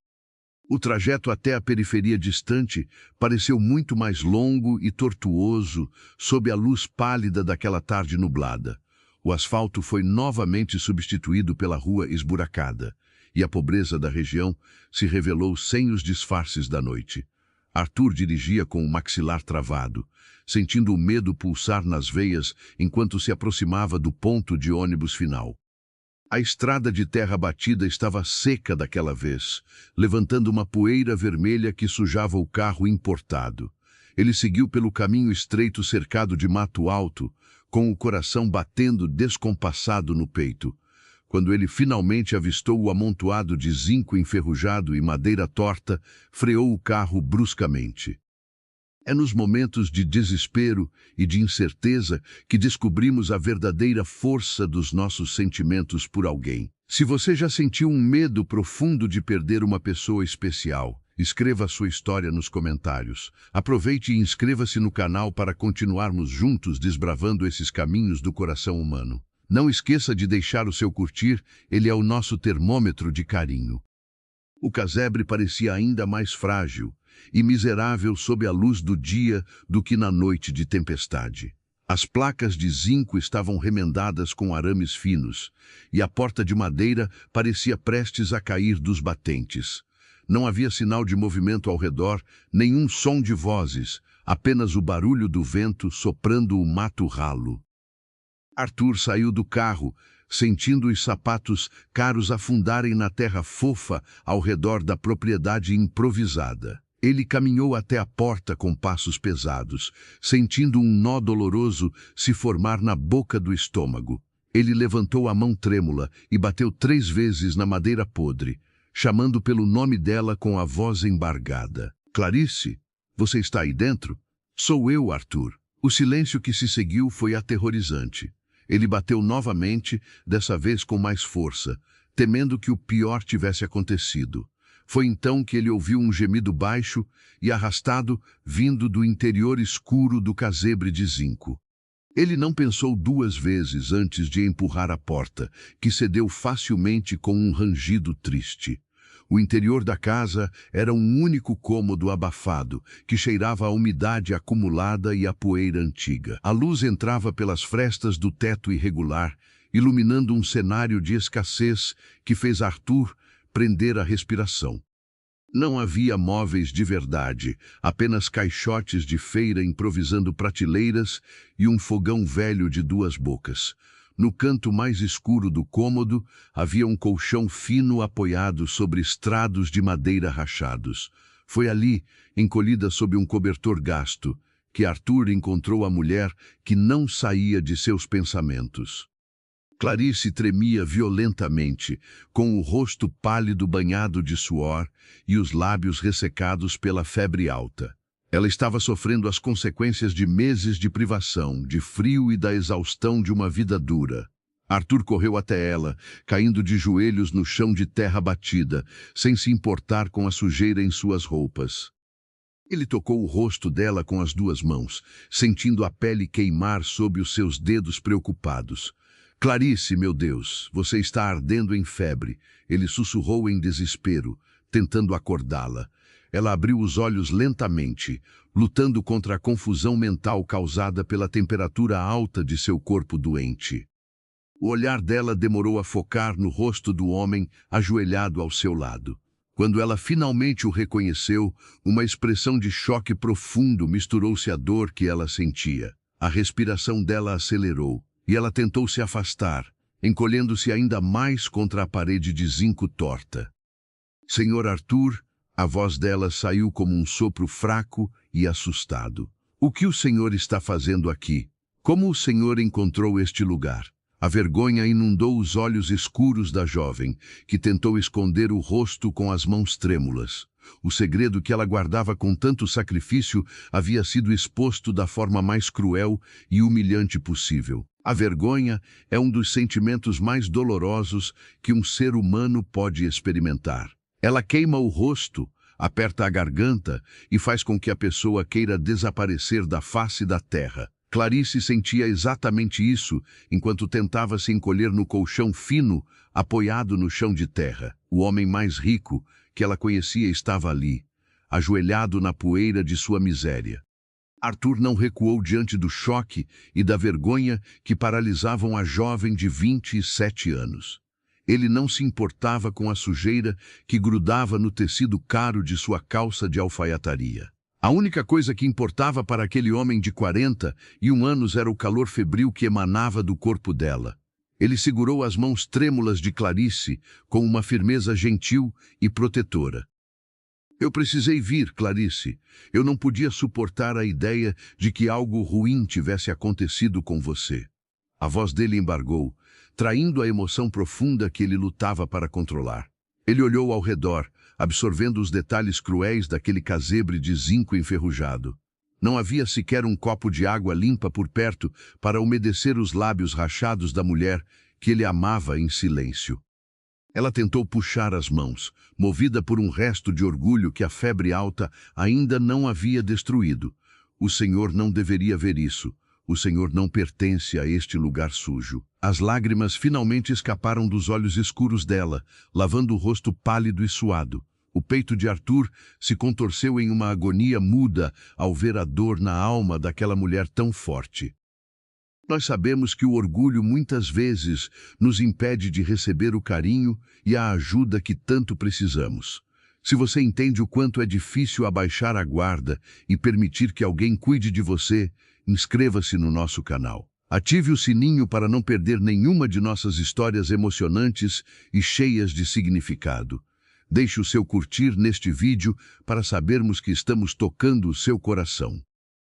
O trajeto até a periferia distante pareceu muito mais longo e tortuoso sob a luz pálida daquela tarde nublada. O asfalto foi novamente substituído pela rua esburacada, e a pobreza da região se revelou sem os disfarces da noite. Arthur dirigia com o maxilar travado, sentindo o medo pulsar nas veias enquanto se aproximava do ponto de ônibus final. A estrada de terra batida estava seca daquela vez, levantando uma poeira vermelha que sujava o carro importado. Ele seguiu pelo caminho estreito cercado de mato alto, com o coração batendo descompassado no peito. Quando ele finalmente avistou o amontoado de zinco enferrujado e madeira torta, freou o carro bruscamente. É nos momentos de desespero e de incerteza que descobrimos a verdadeira força dos nossos sentimentos por alguém. Se você já sentiu um medo profundo de perder uma pessoa especial, escreva a sua história nos comentários. Aproveite e inscreva-se no canal para continuarmos juntos desbravando esses caminhos do coração humano. Não esqueça de deixar o seu curtir, ele é o nosso termômetro de carinho. O casebre parecia ainda mais frágil e miserável sob a luz do dia do que na noite de tempestade. As placas de zinco estavam remendadas com arames finos, e a porta de madeira parecia prestes a cair dos batentes. Não havia sinal de movimento ao redor, nenhum som de vozes, apenas o barulho do vento soprando o mato ralo. Arthur saiu do carro, sentindo os sapatos caros afundarem na terra fofa ao redor da propriedade improvisada. Ele caminhou até a porta com passos pesados, sentindo um nó doloroso se formar na boca do estômago. Ele levantou a mão trêmula e bateu 3 vezes na madeira podre, chamando pelo nome dela com a voz embargada. Clarice, você está aí dentro? Sou eu, Arthur. O silêncio que se seguiu foi aterrorizante. Ele bateu novamente, dessa vez com mais força, temendo que o pior tivesse acontecido. Foi então que ele ouviu um gemido baixo e arrastado vindo do interior escuro do casebre de zinco. Ele não pensou 2 vezes antes de empurrar a porta, que cedeu facilmente com um rangido triste. O interior da casa era um único cômodo abafado, que cheirava a umidade acumulada e a poeira antiga. A luz entrava pelas frestas do teto irregular, iluminando um cenário de escassez que fez Arthur prender a respiração. Não havia móveis de verdade, apenas caixotes de feira improvisando prateleiras e um fogão velho de 2 bocas. No canto mais escuro do cômodo, havia um colchão fino apoiado sobre estrados de madeira rachados. Foi ali, encolhida sob um cobertor gasto, que Arthur encontrou a mulher que não saía de seus pensamentos. Clarice tremia violentamente, com o rosto pálido banhado de suor e os lábios ressecados pela febre alta. Ela estava sofrendo as consequências de meses de privação, de frio e da exaustão de uma vida dura. Arthur correu até ela, caindo de joelhos no chão de terra batida, sem se importar com a sujeira em suas roupas. Ele tocou o rosto dela com as 2 mãos, sentindo a pele queimar sob os seus dedos preocupados. Clarice, meu Deus, você está ardendo em febre. Ele sussurrou em desespero, tentando acordá-la. Ela abriu os olhos lentamente, lutando contra a confusão mental causada pela temperatura alta de seu corpo doente. O olhar dela demorou a focar no rosto do homem ajoelhado ao seu lado. Quando ela finalmente o reconheceu, uma expressão de choque profundo misturou-se à dor que ela sentia. A respiração dela acelerou, e ela tentou se afastar, encolhendo-se ainda mais contra a parede de zinco torta. Senhor Arthur, a voz dela saiu como um sopro fraco e assustado. O que o senhor está fazendo aqui? Como o senhor encontrou este lugar? A vergonha inundou os olhos escuros da jovem, que tentou esconder o rosto com as mãos trêmulas. O segredo que ela guardava com tanto sacrifício havia sido exposto da forma mais cruel e humilhante possível. A vergonha é um dos sentimentos mais dolorosos que um ser humano pode experimentar. Ela queima o rosto, aperta a garganta e faz com que a pessoa queira desaparecer da face da terra. Clarice sentia exatamente isso enquanto tentava se encolher no colchão fino, apoiado no chão de terra. O homem mais rico que ela conhecia estava ali, ajoelhado na poeira de sua miséria. Arthur não recuou diante do choque e da vergonha que paralisavam a jovem de 27 anos. Ele não se importava com a sujeira que grudava no tecido caro de sua calça de alfaiataria. A única coisa que importava para aquele homem de 41 anos era o calor febril que emanava do corpo dela. Ele segurou as mãos trêmulas de Clarice com uma firmeza gentil e protetora. Eu precisei vir, Clarice. Eu não podia suportar a ideia de que algo ruim tivesse acontecido com você. A voz dele embargou, traindo a emoção profunda que ele lutava para controlar. Ele olhou ao redor, absorvendo os detalhes cruéis daquele casebre de zinco enferrujado. Não havia sequer um copo de água limpa por perto para umedecer os lábios rachados da mulher que ele amava em silêncio. Ela tentou puxar as mãos, movida por um resto de orgulho que a febre alta ainda não havia destruído. O Senhor não deveria ver isso. O Senhor não pertence a este lugar sujo. As lágrimas finalmente escaparam dos olhos escuros dela, lavando o rosto pálido e suado. O peito de Arthur se contorceu em uma agonia muda ao ver a dor na alma daquela mulher tão forte. Nós sabemos que o orgulho muitas vezes nos impede de receber o carinho e a ajuda que tanto precisamos. Se você entende o quanto é difícil abaixar a guarda e permitir que alguém cuide de você, inscreva-se no nosso canal. Ative o sininho para não perder nenhuma de nossas histórias emocionantes e cheias de significado. Deixe o seu curtir neste vídeo para sabermos que estamos tocando o seu coração.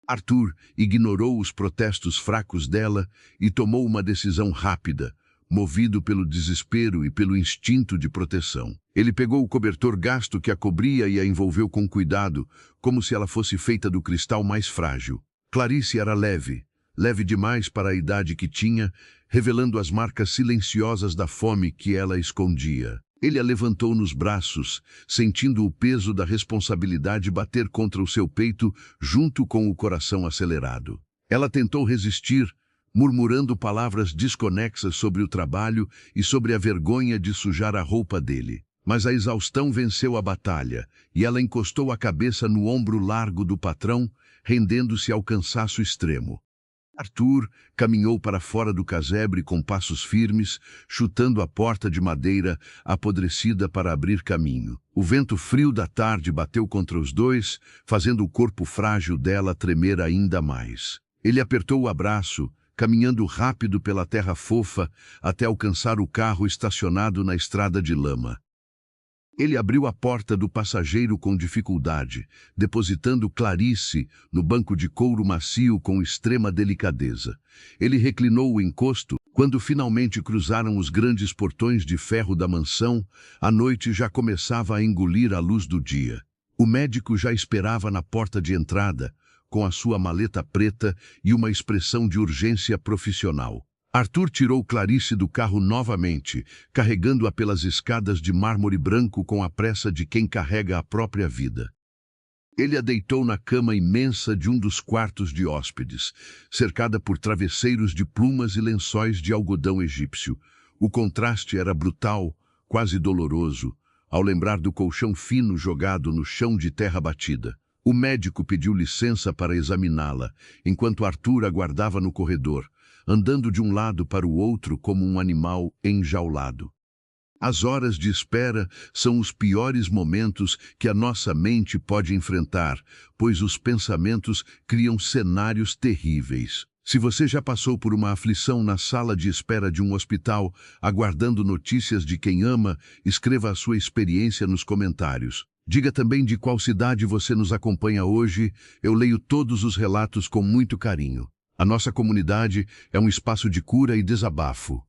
Arthur ignorou os protestos fracos dela e tomou uma decisão rápida, movido pelo desespero e pelo instinto de proteção. Ele pegou o cobertor gasto que a cobria e a envolveu com cuidado, como se ela fosse feita do cristal mais frágil. Clarice era leve demais para a idade que tinha, revelando as marcas silenciosas da fome que ela escondia. Ele a levantou nos braços, sentindo o peso da responsabilidade bater contra o seu peito junto com o coração acelerado. Ela tentou resistir, murmurando palavras desconexas sobre o trabalho e sobre a vergonha de sujar a roupa dele. Mas a exaustão venceu a batalha, e ela encostou a cabeça no ombro largo do patrão, rendendo-se ao cansaço extremo. Arthur caminhou para fora do casebre com passos firmes, chutando a porta de madeira apodrecida para abrir caminho. O vento frio da tarde bateu contra os dois, fazendo o corpo frágil dela tremer ainda mais. Ele apertou o abraço, caminhando rápido pela terra fofa até alcançar o carro estacionado na estrada de lama. Ele abriu a porta do passageiro com dificuldade, depositando Clarice no banco de couro macio com extrema delicadeza. Ele reclinou o encosto. Quando finalmente cruzaram os grandes portões de ferro da mansão, a noite já começava a engolir a luz do dia. O médico já esperava na porta de entrada, com a sua maleta preta e uma expressão de urgência profissional. Arthur tirou Clarice do carro novamente, carregando-a pelas escadas de mármore branco com a pressa de quem carrega a própria vida. Ele a deitou na cama imensa de um dos quartos de hóspedes, cercada por travesseiros de plumas e lençóis de algodão egípcio. O contraste era brutal, quase doloroso, ao lembrar do colchão fino jogado no chão de terra batida. O médico pediu licença para examiná-la, enquanto Arthur aguardava no corredor, andando de um lado para o outro como um animal enjaulado. As horas de espera são os piores momentos que a nossa mente pode enfrentar, pois os pensamentos criam cenários terríveis. Se você já passou por uma aflição na sala de espera de um hospital, aguardando notícias de quem ama, escreva a sua experiência nos comentários. Diga também de qual cidade você nos acompanha hoje. Eu leio todos os relatos com muito carinho. A nossa comunidade é um espaço de cura e desabafo.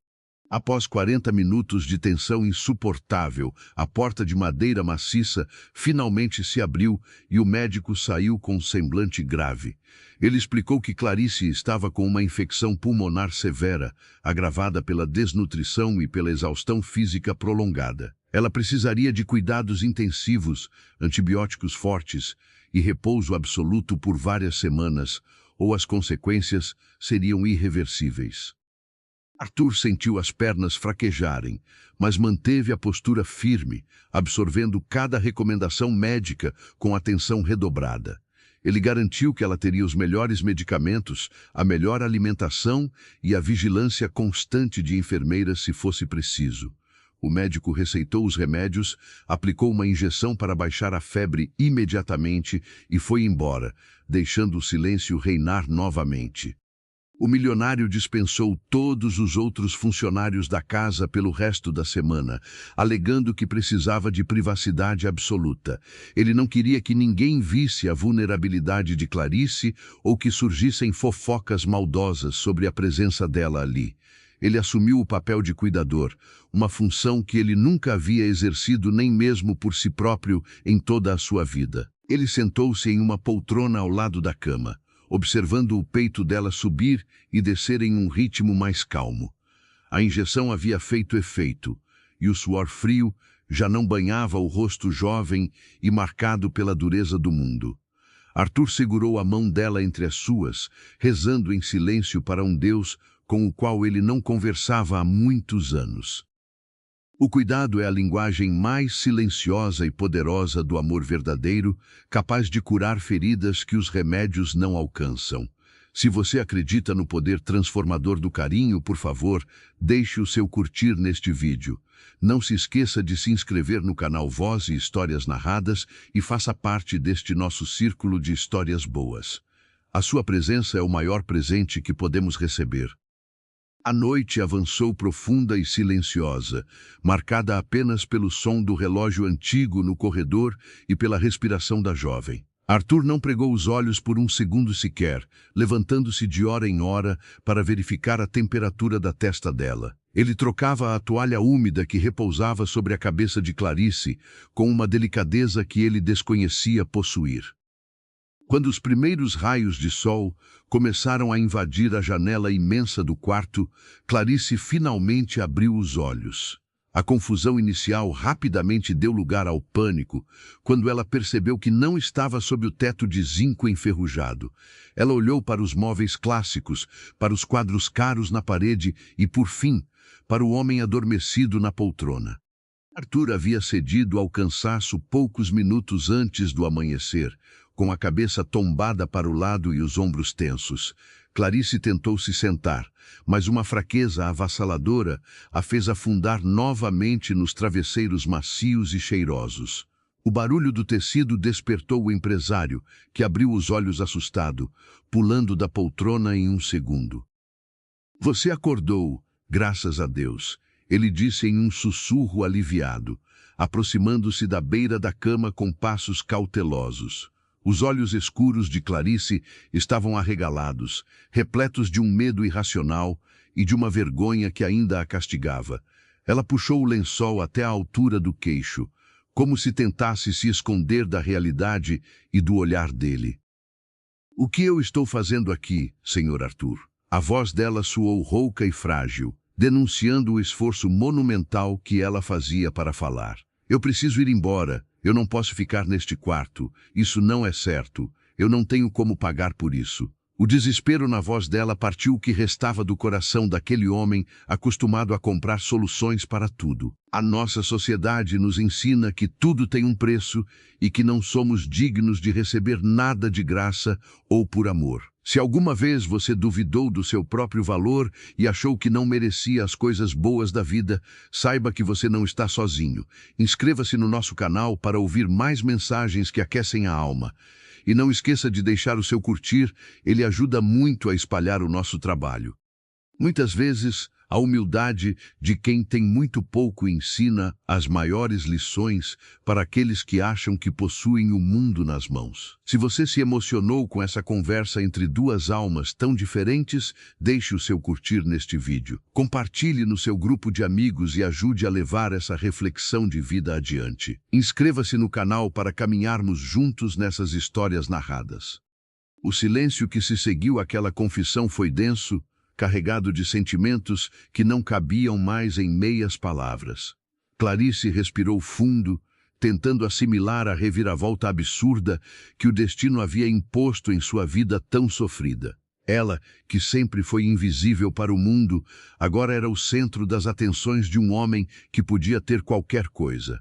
Após 40 minutos de tensão insuportável, a porta de madeira maciça finalmente se abriu e o médico saiu com um semblante grave. Ele explicou que Clarice estava com uma infecção pulmonar severa, agravada pela desnutrição e pela exaustão física prolongada. Ela precisaria de cuidados intensivos, antibióticos fortes e repouso absoluto por várias semanas, ou as consequências seriam irreversíveis. Arthur sentiu as pernas fraquejarem, mas manteve a postura firme, absorvendo cada recomendação médica com atenção redobrada. Ele garantiu que ela teria os melhores medicamentos, a melhor alimentação e a vigilância constante de enfermeiras se fosse preciso. O médico receitou os remédios, aplicou uma injeção para baixar a febre imediatamente e foi embora, deixando o silêncio reinar novamente. O milionário dispensou todos os outros funcionários da casa pelo resto da semana, alegando que precisava de privacidade absoluta. Ele não queria que ninguém visse a vulnerabilidade de Clarice ou que surgissem fofocas maldosas sobre a presença dela ali. Ele assumiu o papel de cuidador, uma função que ele nunca havia exercido nem mesmo por si próprio em toda a sua vida. Ele sentou-se em uma poltrona ao lado da cama, observando o peito dela subir e descer em um ritmo mais calmo. A injeção havia feito efeito, e o suor frio já não banhava o rosto jovem e marcado pela dureza do mundo. Arthur segurou a mão dela entre as suas, rezando em silêncio para um Deus com o qual ele não conversava há muitos anos. O cuidado é a linguagem mais silenciosa e poderosa do amor verdadeiro, capaz de curar feridas que os remédios não alcançam. Se você acredita no poder transformador do carinho, por favor, deixe o seu curtir neste vídeo. Não se esqueça de se inscrever no canal Voz e Histórias Narradas e faça parte deste nosso círculo de histórias boas. A sua presença é o maior presente que podemos receber. A noite avançou profunda e silenciosa, marcada apenas pelo som do relógio antigo no corredor e pela respiração da jovem. Arthur não pregou os olhos por um segundo sequer, levantando-se de hora em hora para verificar a temperatura da testa dela. Ele trocava a toalha úmida que repousava sobre a cabeça de Clarice com uma delicadeza que ele desconhecia possuir. Quando os primeiros raios de sol começaram a invadir a janela imensa do quarto, Clarice finalmente abriu os olhos. A confusão inicial rapidamente deu lugar ao pânico, quando ela percebeu que não estava sob o teto de zinco enferrujado. Ela olhou para os móveis clássicos, para os quadros caros na parede e, por fim, para o homem adormecido na poltrona. Arthur havia cedido ao cansaço poucos minutos antes do amanhecer, com a cabeça tombada para o lado e os ombros tensos. Clarice tentou se sentar, mas uma fraqueza avassaladora a fez afundar novamente nos travesseiros macios e cheirosos. O barulho do tecido despertou o empresário, que abriu os olhos assustado, pulando da poltrona em um segundo. "Você acordou, graças a Deus", ele disse em um sussurro aliviado, aproximando-se da beira da cama com passos cautelosos. Os olhos escuros de Clarice estavam arregalados, repletos de um medo irracional e de uma vergonha que ainda a castigava. Ela puxou o lençol até a altura do queixo, como se tentasse se esconder da realidade e do olhar dele. "O que eu estou fazendo aqui, Sr. Arthur?" A voz dela soou rouca e frágil, denunciando o esforço monumental que ela fazia para falar. "Eu preciso ir embora. Eu não posso ficar neste quarto. Isso não é certo. Eu não tenho como pagar por isso." O desespero na voz dela partiu o que restava do coração daquele homem acostumado a comprar soluções para tudo. A nossa sociedade nos ensina que tudo tem um preço e que não somos dignos de receber nada de graça ou por amor. Se alguma vez você duvidou do seu próprio valor e achou que não merecia as coisas boas da vida, saiba que você não está sozinho. Inscreva-se no nosso canal para ouvir mais mensagens que aquecem a alma. E não esqueça de deixar o seu curtir, ele ajuda muito a espalhar o nosso trabalho. Muitas vezes, a humildade de quem tem muito pouco ensina as maiores lições para aqueles que acham que possuem o mundo nas mãos. Se você se emocionou com essa conversa entre duas almas tão diferentes, deixe o seu curtir neste vídeo. Compartilhe no seu grupo de amigos e ajude a levar essa reflexão de vida adiante. Inscreva-se no canal para caminharmos juntos nessas histórias narradas. O silêncio que se seguiu àquela confissão foi denso, carregado de sentimentos que não cabiam mais em meias palavras. Clarice respirou fundo, tentando assimilar a reviravolta absurda que o destino havia imposto em sua vida tão sofrida. Ela, que sempre foi invisível para o mundo, agora era o centro das atenções de um homem que podia ter qualquer coisa.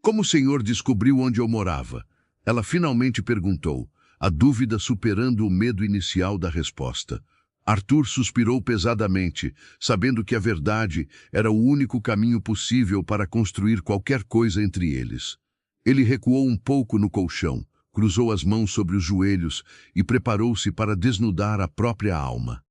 Como o senhor descobriu onde eu morava? Ela finalmente perguntou, a dúvida superando o medo inicial da resposta. Arthur suspirou pesadamente, sabendo que a verdade era o único caminho possível para construir qualquer coisa entre eles. Ele recuou um pouco no colchão, cruzou as mãos sobre os joelhos e preparou-se para desnudar a própria alma.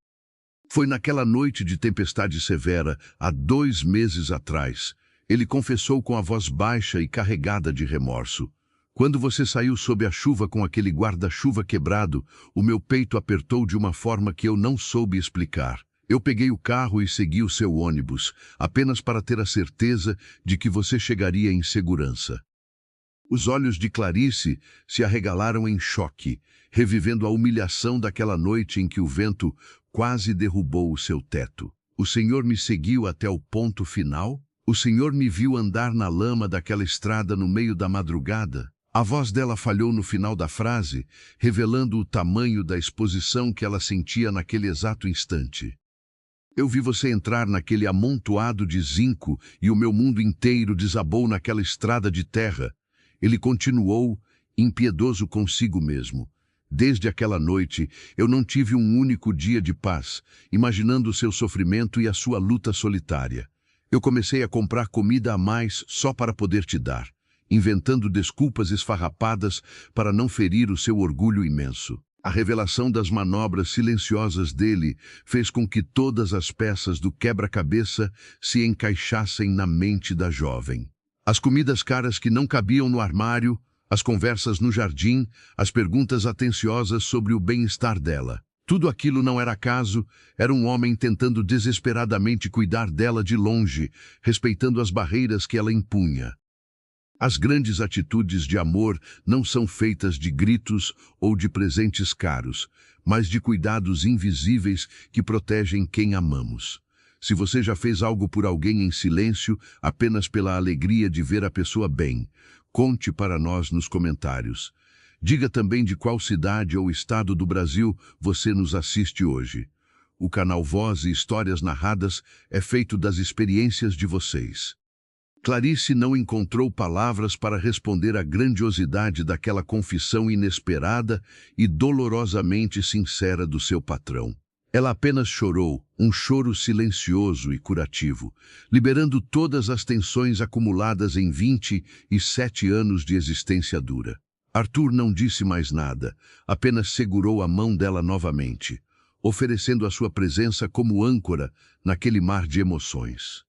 Foi naquela noite de tempestade severa, há 2 meses atrás, ele confessou com a voz baixa e carregada de remorso. Quando você saiu sob a chuva com aquele guarda-chuva quebrado, o meu peito apertou de uma forma que eu não soube explicar. Eu peguei o carro e segui o seu ônibus, apenas para ter a certeza de que você chegaria em segurança. Os olhos de Clarice se arregalaram em choque, revivendo a humilhação daquela noite em que o vento quase derrubou o seu teto. O senhor me seguiu até o ponto final? O senhor me viu andar na lama daquela estrada no meio da madrugada? A voz dela falhou no final da frase, revelando o tamanho da exposição que ela sentia naquele exato instante. Eu vi você entrar naquele amontoado de zinco e o meu mundo inteiro desabou naquela estrada de terra. Ele continuou, impiedoso consigo mesmo. Desde aquela noite, eu não tive um único dia de paz, imaginando o seu sofrimento e a sua luta solitária. Eu comecei a comprar comida a mais só para poder te dar, inventando desculpas esfarrapadas para não ferir o seu orgulho imenso. A revelação das manobras silenciosas dele fez com que todas as peças do quebra-cabeça se encaixassem na mente da jovem. As comidas caras que não cabiam no armário, as conversas no jardim, as perguntas atenciosas sobre o bem-estar dela. Tudo aquilo não era acaso, era um homem tentando desesperadamente cuidar dela de longe, respeitando as barreiras que ela impunha. As grandes atitudes de amor não são feitas de gritos ou de presentes caros, mas de cuidados invisíveis que protegem quem amamos. Se você já fez algo por alguém em silêncio, apenas pela alegria de ver a pessoa bem, conte para nós nos comentários. Diga também de qual cidade ou estado do Brasil você nos assiste hoje. O canal Voz e Histórias Narradas é feito das experiências de vocês. Clarice não encontrou palavras para responder à grandiosidade daquela confissão inesperada e dolorosamente sincera do seu patrão. Ela apenas chorou, um choro silencioso e curativo, liberando todas as tensões acumuladas em 27 anos de existência dura. Arthur não disse mais nada, apenas segurou a mão dela novamente, oferecendo a sua presença como âncora naquele mar de emoções.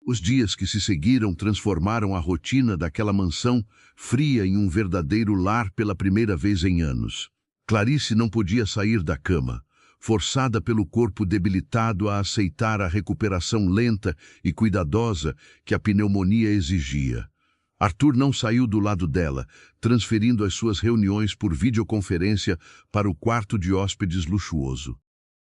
Os dias que se seguiram transformaram a rotina daquela mansão fria em um verdadeiro lar pela primeira vez em anos. Clarice não podia sair da cama, forçada pelo corpo debilitado a aceitar a recuperação lenta e cuidadosa que a pneumonia exigia. Arthur não saiu do lado dela, transferindo as suas reuniões por videoconferência para o quarto de hóspedes luxuoso.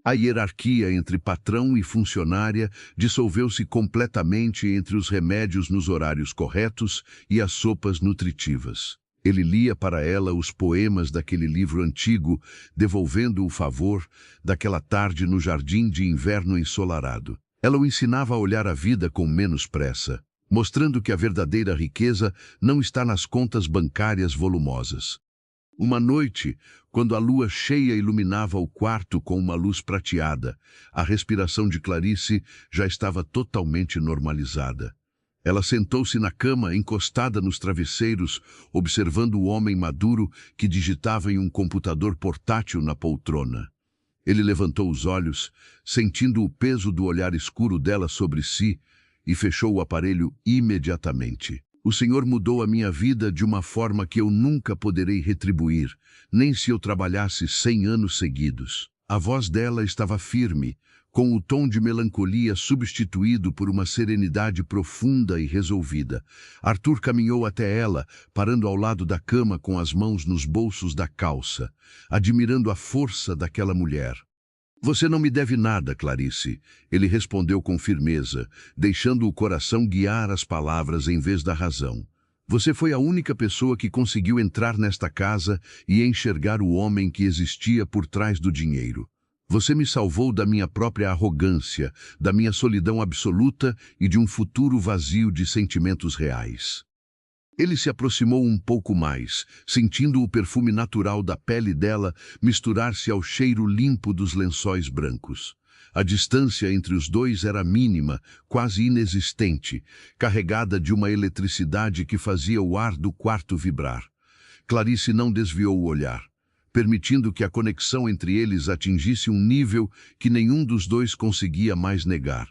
A hierarquia entre patrão e funcionária dissolveu-se completamente entre os remédios nos horários corretos e as sopas nutritivas. Ele lia para ela os poemas daquele livro antigo, devolvendo o favor daquela tarde no jardim de inverno ensolarado. Ela o ensinava a olhar a vida com menos pressa, mostrando que a verdadeira riqueza não está nas contas bancárias volumosas. Uma noite, quando a lua cheia iluminava o quarto com uma luz prateada, a respiração de Clarice já estava totalmente normalizada. Ela sentou-se na cama, encostada nos travesseiros, observando o homem maduro que digitava em um computador portátil na poltrona. Ele levantou os olhos, sentindo o peso do olhar escuro dela sobre si, e fechou o aparelho imediatamente. O Senhor mudou a minha vida de uma forma que eu nunca poderei retribuir, nem se eu trabalhasse 100 anos seguidos. A voz dela estava firme, com o tom de melancolia substituído por uma serenidade profunda e resolvida. Arthur caminhou até ela, parando ao lado da cama com as mãos nos bolsos da calça, admirando a força daquela mulher. Você não me deve nada, Clarice, ele respondeu com firmeza, deixando o coração guiar as palavras em vez da razão. Você foi a única pessoa que conseguiu entrar nesta casa e enxergar o homem que existia por trás do dinheiro. Você me salvou da minha própria arrogância, da minha solidão absoluta e de um futuro vazio de sentimentos reais. Ele se aproximou um pouco mais, sentindo o perfume natural da pele dela misturar-se ao cheiro limpo dos lençóis brancos. A distância entre os dois era mínima, quase inexistente, carregada de uma eletricidade que fazia o ar do quarto vibrar. Clarice não desviou o olhar, permitindo que a conexão entre eles atingisse um nível que nenhum dos dois conseguia mais negar.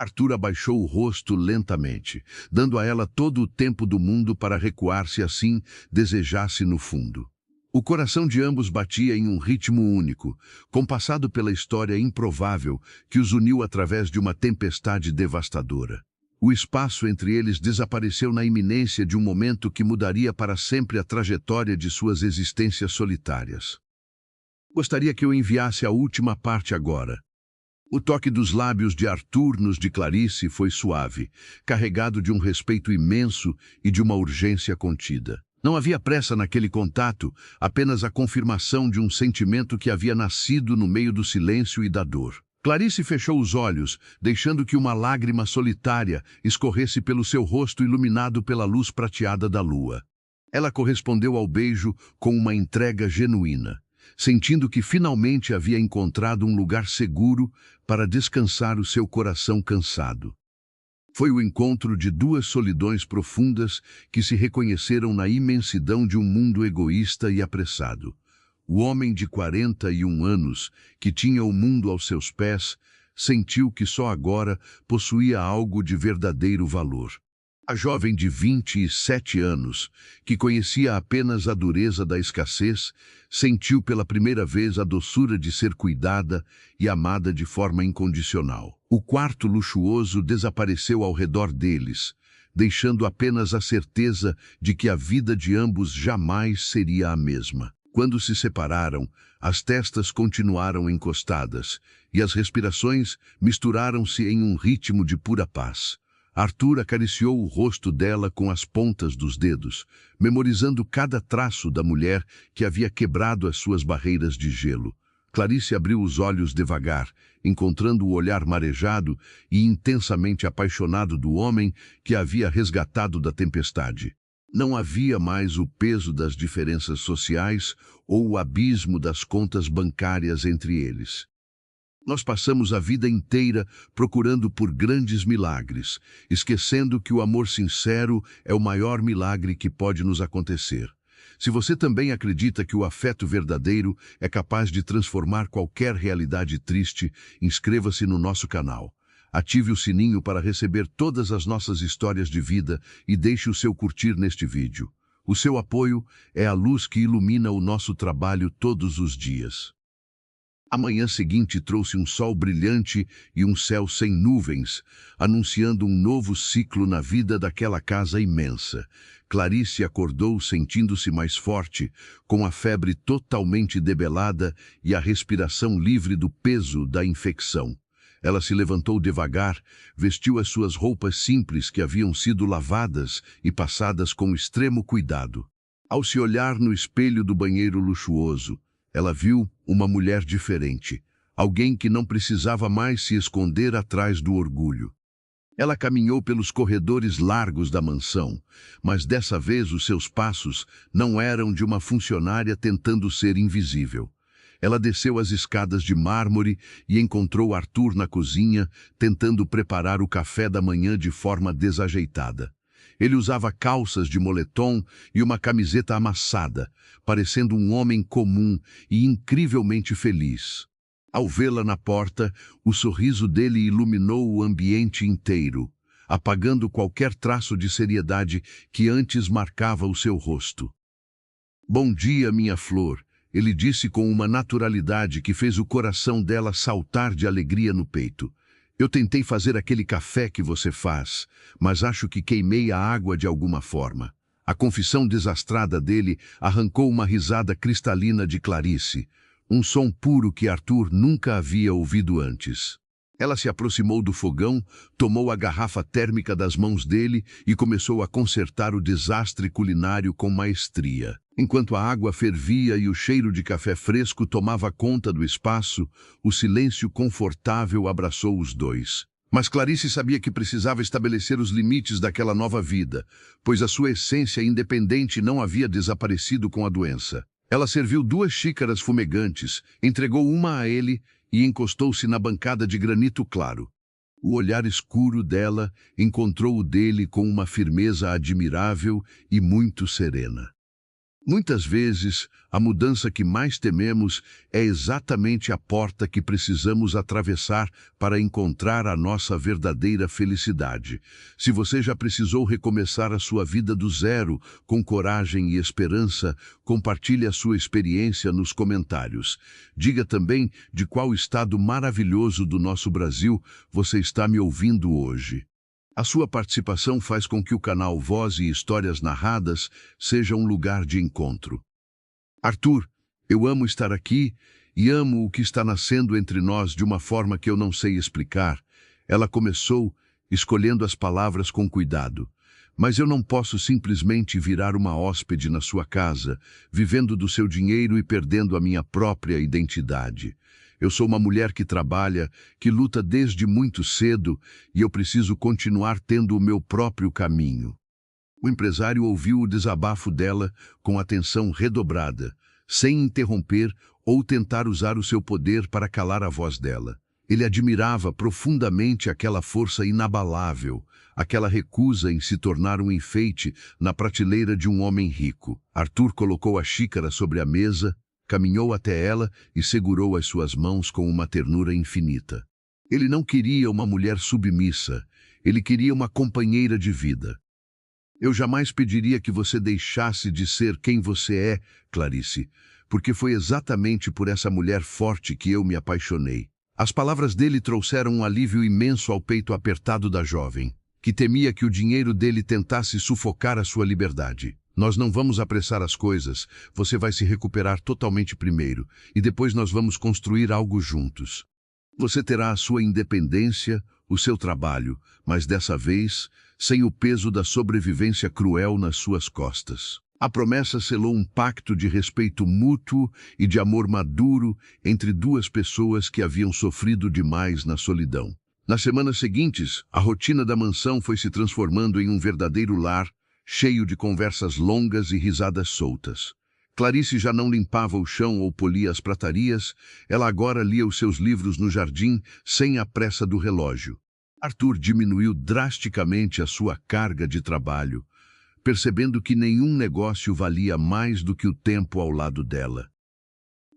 Arthur abaixou o rosto lentamente, dando a ela todo o tempo do mundo para recuar se assim desejasse no fundo. O coração de ambos batia em um ritmo único, compassado pela história improvável que os uniu através de uma tempestade devastadora. O espaço entre eles desapareceu na iminência de um momento que mudaria para sempre a trajetória de suas existências solitárias. Gostaria que eu enviasse a última parte agora. O toque dos lábios de Arthur nos de Clarice foi suave, carregado de um respeito imenso e de uma urgência contida. Não havia pressa naquele contato, apenas a confirmação de um sentimento que havia nascido no meio do silêncio e da dor. Clarice fechou os olhos, deixando que uma lágrima solitária escorresse pelo seu rosto iluminado pela luz prateada da lua. Ela correspondeu ao beijo com uma entrega genuína, sentindo que finalmente havia encontrado um lugar seguro para descansar o seu coração cansado. Foi o encontro de duas solidões profundas que se reconheceram na imensidão de um mundo egoísta e apressado. O homem de 41 anos, que tinha o mundo aos seus pés, sentiu que só agora possuía algo de verdadeiro valor. A jovem de 27 anos, que conhecia apenas a dureza da escassez, sentiu pela primeira vez a doçura de ser cuidada e amada de forma incondicional. O quarto luxuoso desapareceu ao redor deles, deixando apenas a certeza de que a vida de ambos jamais seria a mesma. Quando se separaram, as testas continuaram encostadas e as respirações misturaram-se em um ritmo de pura paz. Arthur acariciou o rosto dela com as pontas dos dedos, memorizando cada traço da mulher que havia quebrado as suas barreiras de gelo. Clarice abriu os olhos devagar, encontrando o olhar marejado e intensamente apaixonado do homem que a havia resgatado da tempestade. Não havia mais o peso das diferenças sociais ou o abismo das contas bancárias entre eles. Nós passamos a vida inteira procurando por grandes milagres, esquecendo que o amor sincero é o maior milagre que pode nos acontecer. Se você também acredita que o afeto verdadeiro é capaz de transformar qualquer realidade triste, inscreva-se no nosso canal. Ative o sininho para receber todas as nossas histórias de vida e deixe o seu curtir neste vídeo. O seu apoio é a luz que ilumina o nosso trabalho todos os dias. A manhã seguinte trouxe um sol brilhante e um céu sem nuvens, anunciando um novo ciclo na vida daquela casa imensa. Clarice acordou sentindo-se mais forte, com a febre totalmente debelada e a respiração livre do peso da infecção. Ela se levantou devagar, vestiu as suas roupas simples que haviam sido lavadas e passadas com extremo cuidado. Ao se olhar no espelho do banheiro luxuoso, ela viu uma mulher diferente, alguém que não precisava mais se esconder atrás do orgulho. Ela caminhou pelos corredores largos da mansão, mas dessa vez os seus passos não eram de uma funcionária tentando ser invisível. Ela desceu as escadas de mármore e encontrou Arthur na cozinha, tentando preparar o café da manhã de forma desajeitada. Ele usava calças de moletom e uma camiseta amassada, parecendo um homem comum e incrivelmente feliz. Ao vê-la na porta, o sorriso dele iluminou o ambiente inteiro, apagando qualquer traço de seriedade que antes marcava o seu rosto. "Bom dia, minha flor", ele disse com uma naturalidade que fez o coração dela saltar de alegria no peito. "Eu tentei fazer aquele café que você faz, mas acho que queimei a água de alguma forma." A confissão desastrada dele arrancou uma risada cristalina de Clarice, um som puro que Arthur nunca havia ouvido antes. Ela se aproximou do fogão, tomou a garrafa térmica das mãos dele e começou a consertar o desastre culinário com maestria. Enquanto a água fervia e o cheiro de café fresco tomava conta do espaço, o silêncio confortável abraçou os dois. Mas Clarice sabia que precisava estabelecer os limites daquela nova vida, pois a sua essência independente não havia desaparecido com a doença. Ela serviu 2 xícaras fumegantes, entregou uma a ele e encostou-se na bancada de granito claro. O olhar escuro dela encontrou o dele com uma firmeza admirável e muito serena. Muitas vezes, a mudança que mais tememos é exatamente a porta que precisamos atravessar para encontrar a nossa verdadeira felicidade. Se você já precisou recomeçar a sua vida do zero, com coragem e esperança, compartilhe a sua experiência nos comentários. Diga também de qual estado maravilhoso do nosso Brasil você está me ouvindo hoje. A sua participação faz com que o canal Voz e Histórias Narradas seja um lugar de encontro. Arthur, eu amo estar aqui e amo o que está nascendo entre nós de uma forma que eu não sei explicar. Ela começou, escolhendo as palavras com cuidado. Mas eu não posso simplesmente virar uma hóspede na sua casa, vivendo do seu dinheiro e perdendo a minha própria identidade. Eu sou uma mulher que trabalha, que luta desde muito cedo e eu preciso continuar tendo o meu próprio caminho. O empresário ouviu o desabafo dela com atenção redobrada, sem interromper ou tentar usar o seu poder para calar a voz dela. Ele admirava profundamente aquela força inabalável, aquela recusa em se tornar um enfeite na prateleira de um homem rico. Arthur colocou a xícara sobre a mesa, caminhou até ela e segurou as suas mãos com uma ternura infinita. Ele não queria uma mulher submissa, ele queria uma companheira de vida. "Eu jamais pediria que você deixasse de ser quem você é, Clarice, porque foi exatamente por essa mulher forte que eu me apaixonei." As palavras dele trouxeram um alívio imenso ao peito apertado da jovem, que temia que o dinheiro dele tentasse sufocar a sua liberdade. "Nós não vamos apressar as coisas, você vai se recuperar totalmente primeiro, e depois nós vamos construir algo juntos. Você terá a sua independência, o seu trabalho, mas dessa vez, sem o peso da sobrevivência cruel nas suas costas." A promessa selou um pacto de respeito mútuo e de amor maduro entre 2 pessoas que haviam sofrido demais na solidão. Nas semanas seguintes, a rotina da mansão foi se transformando em um verdadeiro lar, cheio de conversas longas e risadas soltas. Clarice já não limpava o chão ou polia as pratarias, ela agora lia os seus livros no jardim sem a pressa do relógio. Arthur diminuiu drasticamente a sua carga de trabalho, percebendo que nenhum negócio valia mais do que o tempo ao lado dela.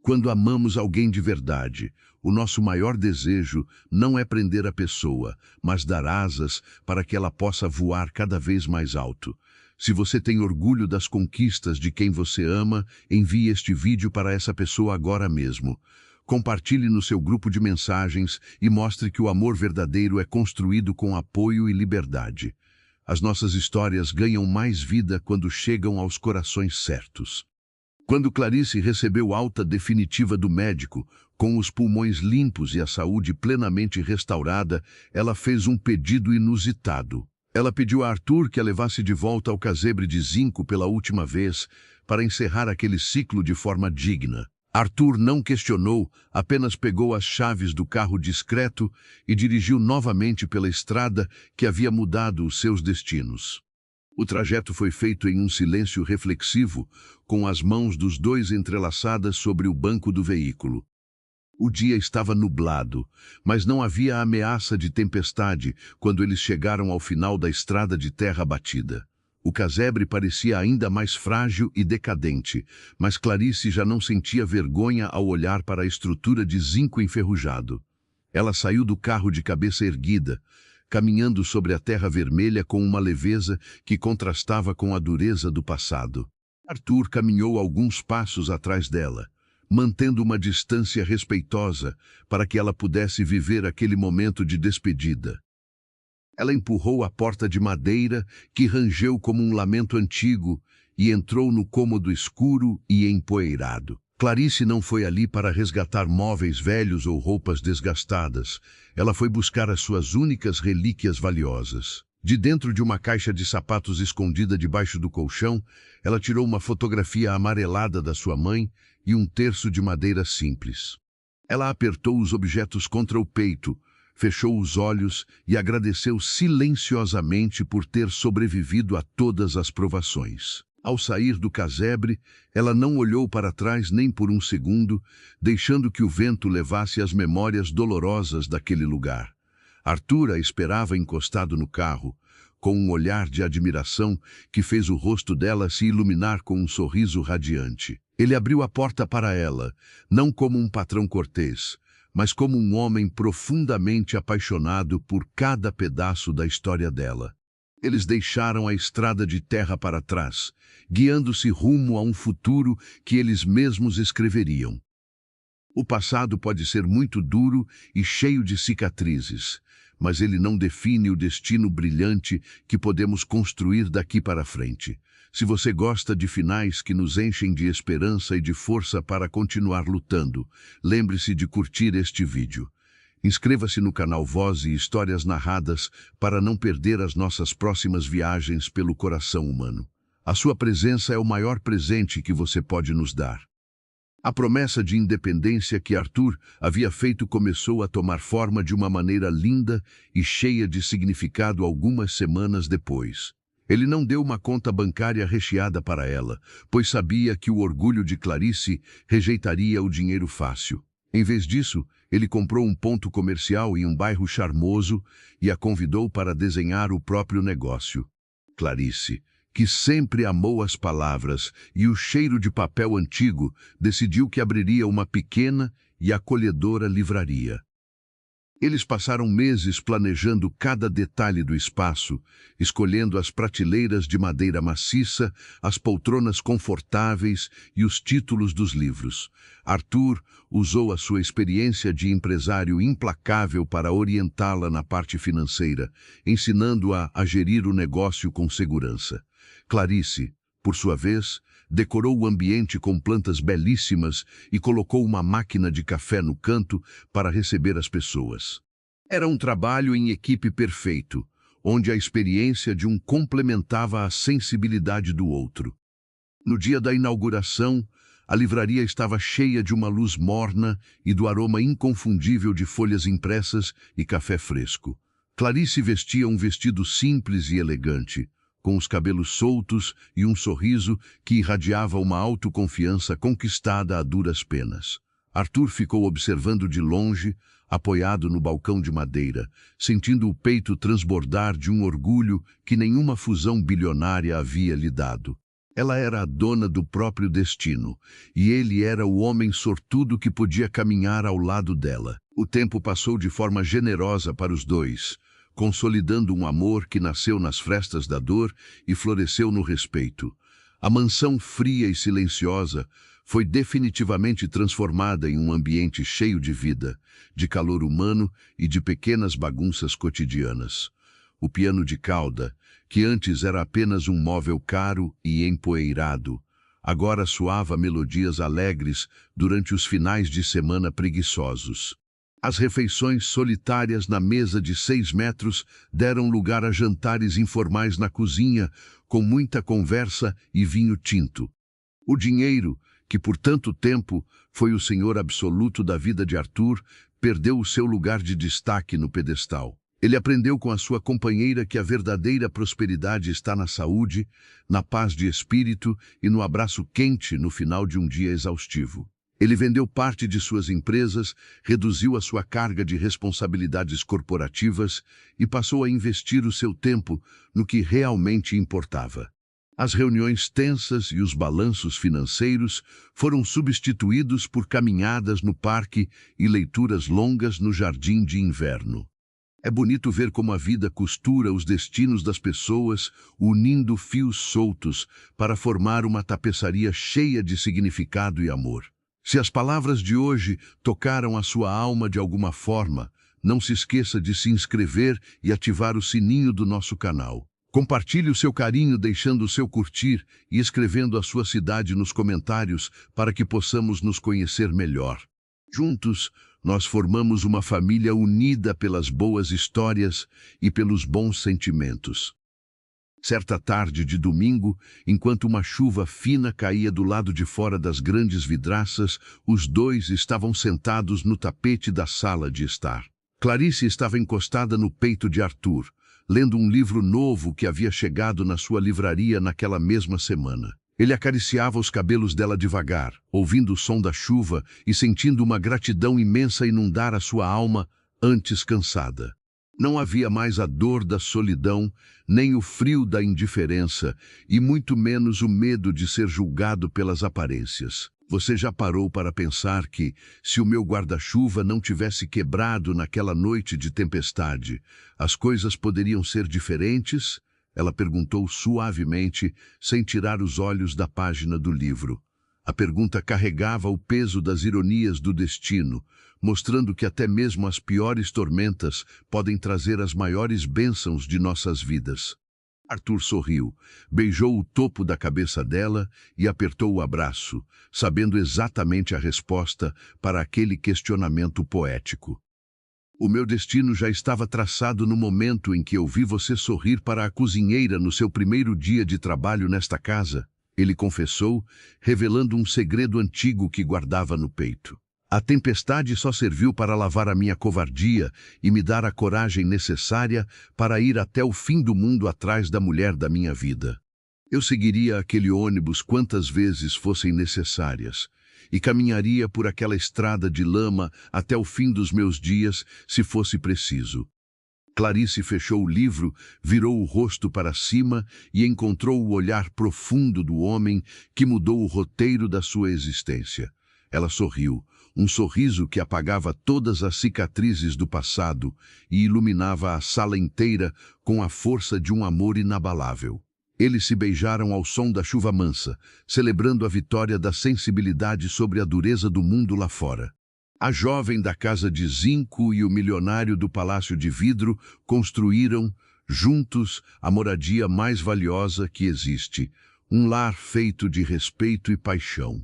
Quando amamos alguém de verdade, o nosso maior desejo não é prender a pessoa, mas dar asas para que ela possa voar cada vez mais alto. Se você tem orgulho das conquistas de quem você ama, envie este vídeo para essa pessoa agora mesmo. Compartilhe no seu grupo de mensagens e mostre que o amor verdadeiro é construído com apoio e liberdade. As nossas histórias ganham mais vida quando chegam aos corações certos. Quando Clarice recebeu alta definitiva do médico, com os pulmões limpos e a saúde plenamente restaurada, ela fez um pedido inusitado. Ela pediu a Arthur que a levasse de volta ao casebre de zinco pela última vez, para encerrar aquele ciclo de forma digna. Arthur não questionou, apenas pegou as chaves do carro discreto e dirigiu novamente pela estrada que havia mudado os seus destinos. O trajeto foi feito em um silêncio reflexivo, com as mãos dos dois entrelaçadas sobre o banco do veículo. O dia estava nublado, mas não havia ameaça de tempestade quando eles chegaram ao final da estrada de terra batida. O casebre parecia ainda mais frágil e decadente, mas Clarice já não sentia vergonha ao olhar para a estrutura de zinco enferrujado. Ela saiu do carro de cabeça erguida, caminhando sobre a terra vermelha com uma leveza que contrastava com a dureza do passado. Arthur caminhou alguns passos atrás dela, mantendo uma distância respeitosa para que ela pudesse viver aquele momento de despedida. Ela empurrou a porta de madeira, que rangeu como um lamento antigo, e entrou no cômodo escuro e empoeirado. Clarice não foi ali para resgatar móveis velhos ou roupas desgastadas. Ela foi buscar as suas únicas relíquias valiosas. De dentro de uma caixa de sapatos escondida debaixo do colchão, ela tirou uma fotografia amarelada da sua mãe e um terço de madeira simples. Ela apertou os objetos contra o peito, fechou os olhos e agradeceu silenciosamente por ter sobrevivido a todas as provações. Ao sair do casebre, ela não olhou para trás nem por um segundo, deixando que o vento levasse as memórias dolorosas daquele lugar. Arthur a esperava encostado no carro, com um olhar de admiração que fez o rosto dela se iluminar com um sorriso radiante. Ele abriu a porta para ela, não como um patrão cortês, mas como um homem profundamente apaixonado por cada pedaço da história dela. Eles deixaram a estrada de terra para trás, guiando-se rumo a um futuro que eles mesmos escreveriam. O passado pode ser muito duro e cheio de cicatrizes, mas ele não define o destino brilhante que podemos construir daqui para frente. Se você gosta de finais que nos enchem de esperança e de força para continuar lutando, lembre-se de curtir este vídeo. Inscreva-se no canal Voz e Histórias Narradas para não perder as nossas próximas viagens pelo coração humano. A sua presença é o maior presente que você pode nos dar. A promessa de independência que Arthur havia feito começou a tomar forma de uma maneira linda e cheia de significado algumas semanas depois. Ele não deu uma conta bancária recheada para ela, pois sabia que o orgulho de Clarice rejeitaria o dinheiro fácil. Em vez disso, ele comprou um ponto comercial em um bairro charmoso e a convidou para desenhar o próprio negócio. Clarice, que sempre amou as palavras e o cheiro de papel antigo, decidiu que abriria uma pequena e acolhedora livraria. Eles passaram meses planejando cada detalhe do espaço, escolhendo as prateleiras de madeira maciça, as poltronas confortáveis e os títulos dos livros. Arthur usou a sua experiência de empresário implacável para orientá-la na parte financeira, ensinando-a a gerir o negócio com segurança. Clarice, por sua vez, decorou o ambiente com plantas belíssimas e colocou uma máquina de café no canto para receber as pessoas. Era um trabalho em equipe perfeito, onde a experiência de um complementava a sensibilidade do outro. No dia da inauguração, a livraria estava cheia de uma luz morna e do aroma inconfundível de folhas impressas e café fresco. Clarice vestia um vestido simples e elegante, com os cabelos soltos e um sorriso que irradiava uma autoconfiança conquistada a duras penas. Arthur ficou observando de longe, apoiado no balcão de madeira, sentindo o peito transbordar de um orgulho que nenhuma fusão bilionária havia lhe dado. Ela era a dona do próprio destino, e ele era o homem sortudo que podia caminhar ao lado dela. O tempo passou de forma generosa para os dois, consolidando um amor que nasceu nas frestas da dor e floresceu no respeito. A mansão fria e silenciosa foi definitivamente transformada em um ambiente cheio de vida, de calor humano e de pequenas bagunças cotidianas. O piano de cauda, que antes era apenas um móvel caro e empoeirado, agora soava melodias alegres durante os finais de semana preguiçosos. As refeições solitárias na mesa de 6 metros deram lugar a jantares informais na cozinha, com muita conversa e vinho tinto. O dinheiro, que por tanto tempo foi o senhor absoluto da vida de Arthur, perdeu o seu lugar de destaque no pedestal. Ele aprendeu com a sua companheira que a verdadeira prosperidade está na saúde, na paz de espírito e no abraço quente no final de um dia exaustivo. Ele vendeu parte de suas empresas, reduziu a sua carga de responsabilidades corporativas e passou a investir o seu tempo no que realmente importava. As reuniões tensas e os balanços financeiros foram substituídos por caminhadas no parque e leituras longas no jardim de inverno. É bonito ver como a vida costura os destinos das pessoas, unindo fios soltos para formar uma tapeçaria cheia de significado e amor. Se as palavras de hoje tocaram a sua alma de alguma forma, não se esqueça de se inscrever e ativar o sininho do nosso canal. Compartilhe o seu carinho deixando o seu curtir e escrevendo a sua cidade nos comentários para que possamos nos conhecer melhor. Juntos, nós formamos uma família unida pelas boas histórias e pelos bons sentimentos. Certa tarde de domingo, enquanto uma chuva fina caía do lado de fora das grandes vidraças, os dois estavam sentados no tapete da sala de estar. Clarice estava encostada no peito de Arthur, lendo um livro novo que havia chegado na sua livraria naquela mesma semana. Ele acariciava os cabelos dela devagar, ouvindo o som da chuva e sentindo uma gratidão imensa inundar a sua alma, antes cansada. Não havia mais a dor da solidão, nem o frio da indiferença, e muito menos o medo de ser julgado pelas aparências. Você já parou para pensar que, se o meu guarda-chuva não tivesse quebrado naquela noite de tempestade, as coisas poderiam ser diferentes? Ela perguntou suavemente, sem tirar os olhos da página do livro. A pergunta carregava o peso das ironias do destino, mostrando que até mesmo as piores tormentas podem trazer as maiores bênçãos de nossas vidas. Arthur sorriu, beijou o topo da cabeça dela e apertou o abraço, sabendo exatamente a resposta para aquele questionamento poético. O meu destino já estava traçado no momento em que eu vi você sorrir para a cozinheira no seu primeiro dia de trabalho nesta casa, ele confessou, revelando um segredo antigo que guardava no peito. A tempestade só serviu para lavar a minha covardia e me dar a coragem necessária para ir até o fim do mundo atrás da mulher da minha vida. Eu seguiria aquele ônibus quantas vezes fossem necessárias e caminharia por aquela estrada de lama até o fim dos meus dias, se fosse preciso. Clarice fechou o livro, virou o rosto para cima e encontrou o olhar profundo do homem que mudou o roteiro da sua existência. Ela sorriu, um sorriso que apagava todas as cicatrizes do passado e iluminava a sala inteira com a força de um amor inabalável. Eles se beijaram ao som da chuva mansa, celebrando a vitória da sensibilidade sobre a dureza do mundo lá fora. A jovem da casa de zinco e o milionário do palácio de vidro construíram, juntos, a moradia mais valiosa que existe, um lar feito de respeito e paixão.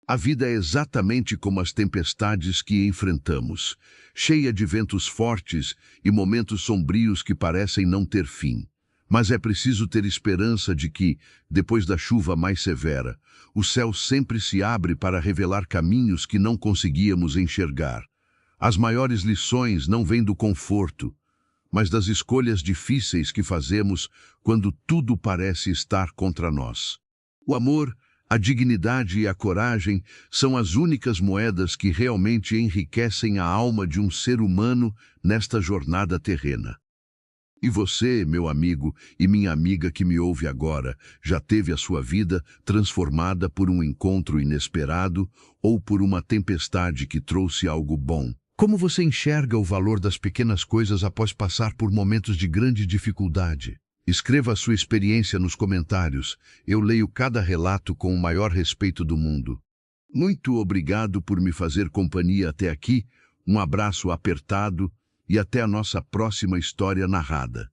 A vida é exatamente como as tempestades que enfrentamos, cheia de ventos fortes e momentos sombrios que parecem não ter fim. Mas é preciso ter esperança de que, depois da chuva mais severa, o céu sempre se abre para revelar caminhos que não conseguíamos enxergar. As maiores lições não vêm do conforto, mas das escolhas difíceis que fazemos quando tudo parece estar contra nós. O amor, a dignidade e a coragem são as únicas moedas que realmente enriquecem a alma de um ser humano nesta jornada terrena. E você, meu amigo e minha amiga que me ouve agora, já teve a sua vida transformada por um encontro inesperado ou por uma tempestade que trouxe algo bom? Como você enxerga o valor das pequenas coisas após passar por momentos de grande dificuldade? Escreva a sua experiência nos comentários. Eu leio cada relato com o maior respeito do mundo. Muito obrigado por me fazer companhia até aqui. Um abraço apertado e até a nossa próxima história narrada.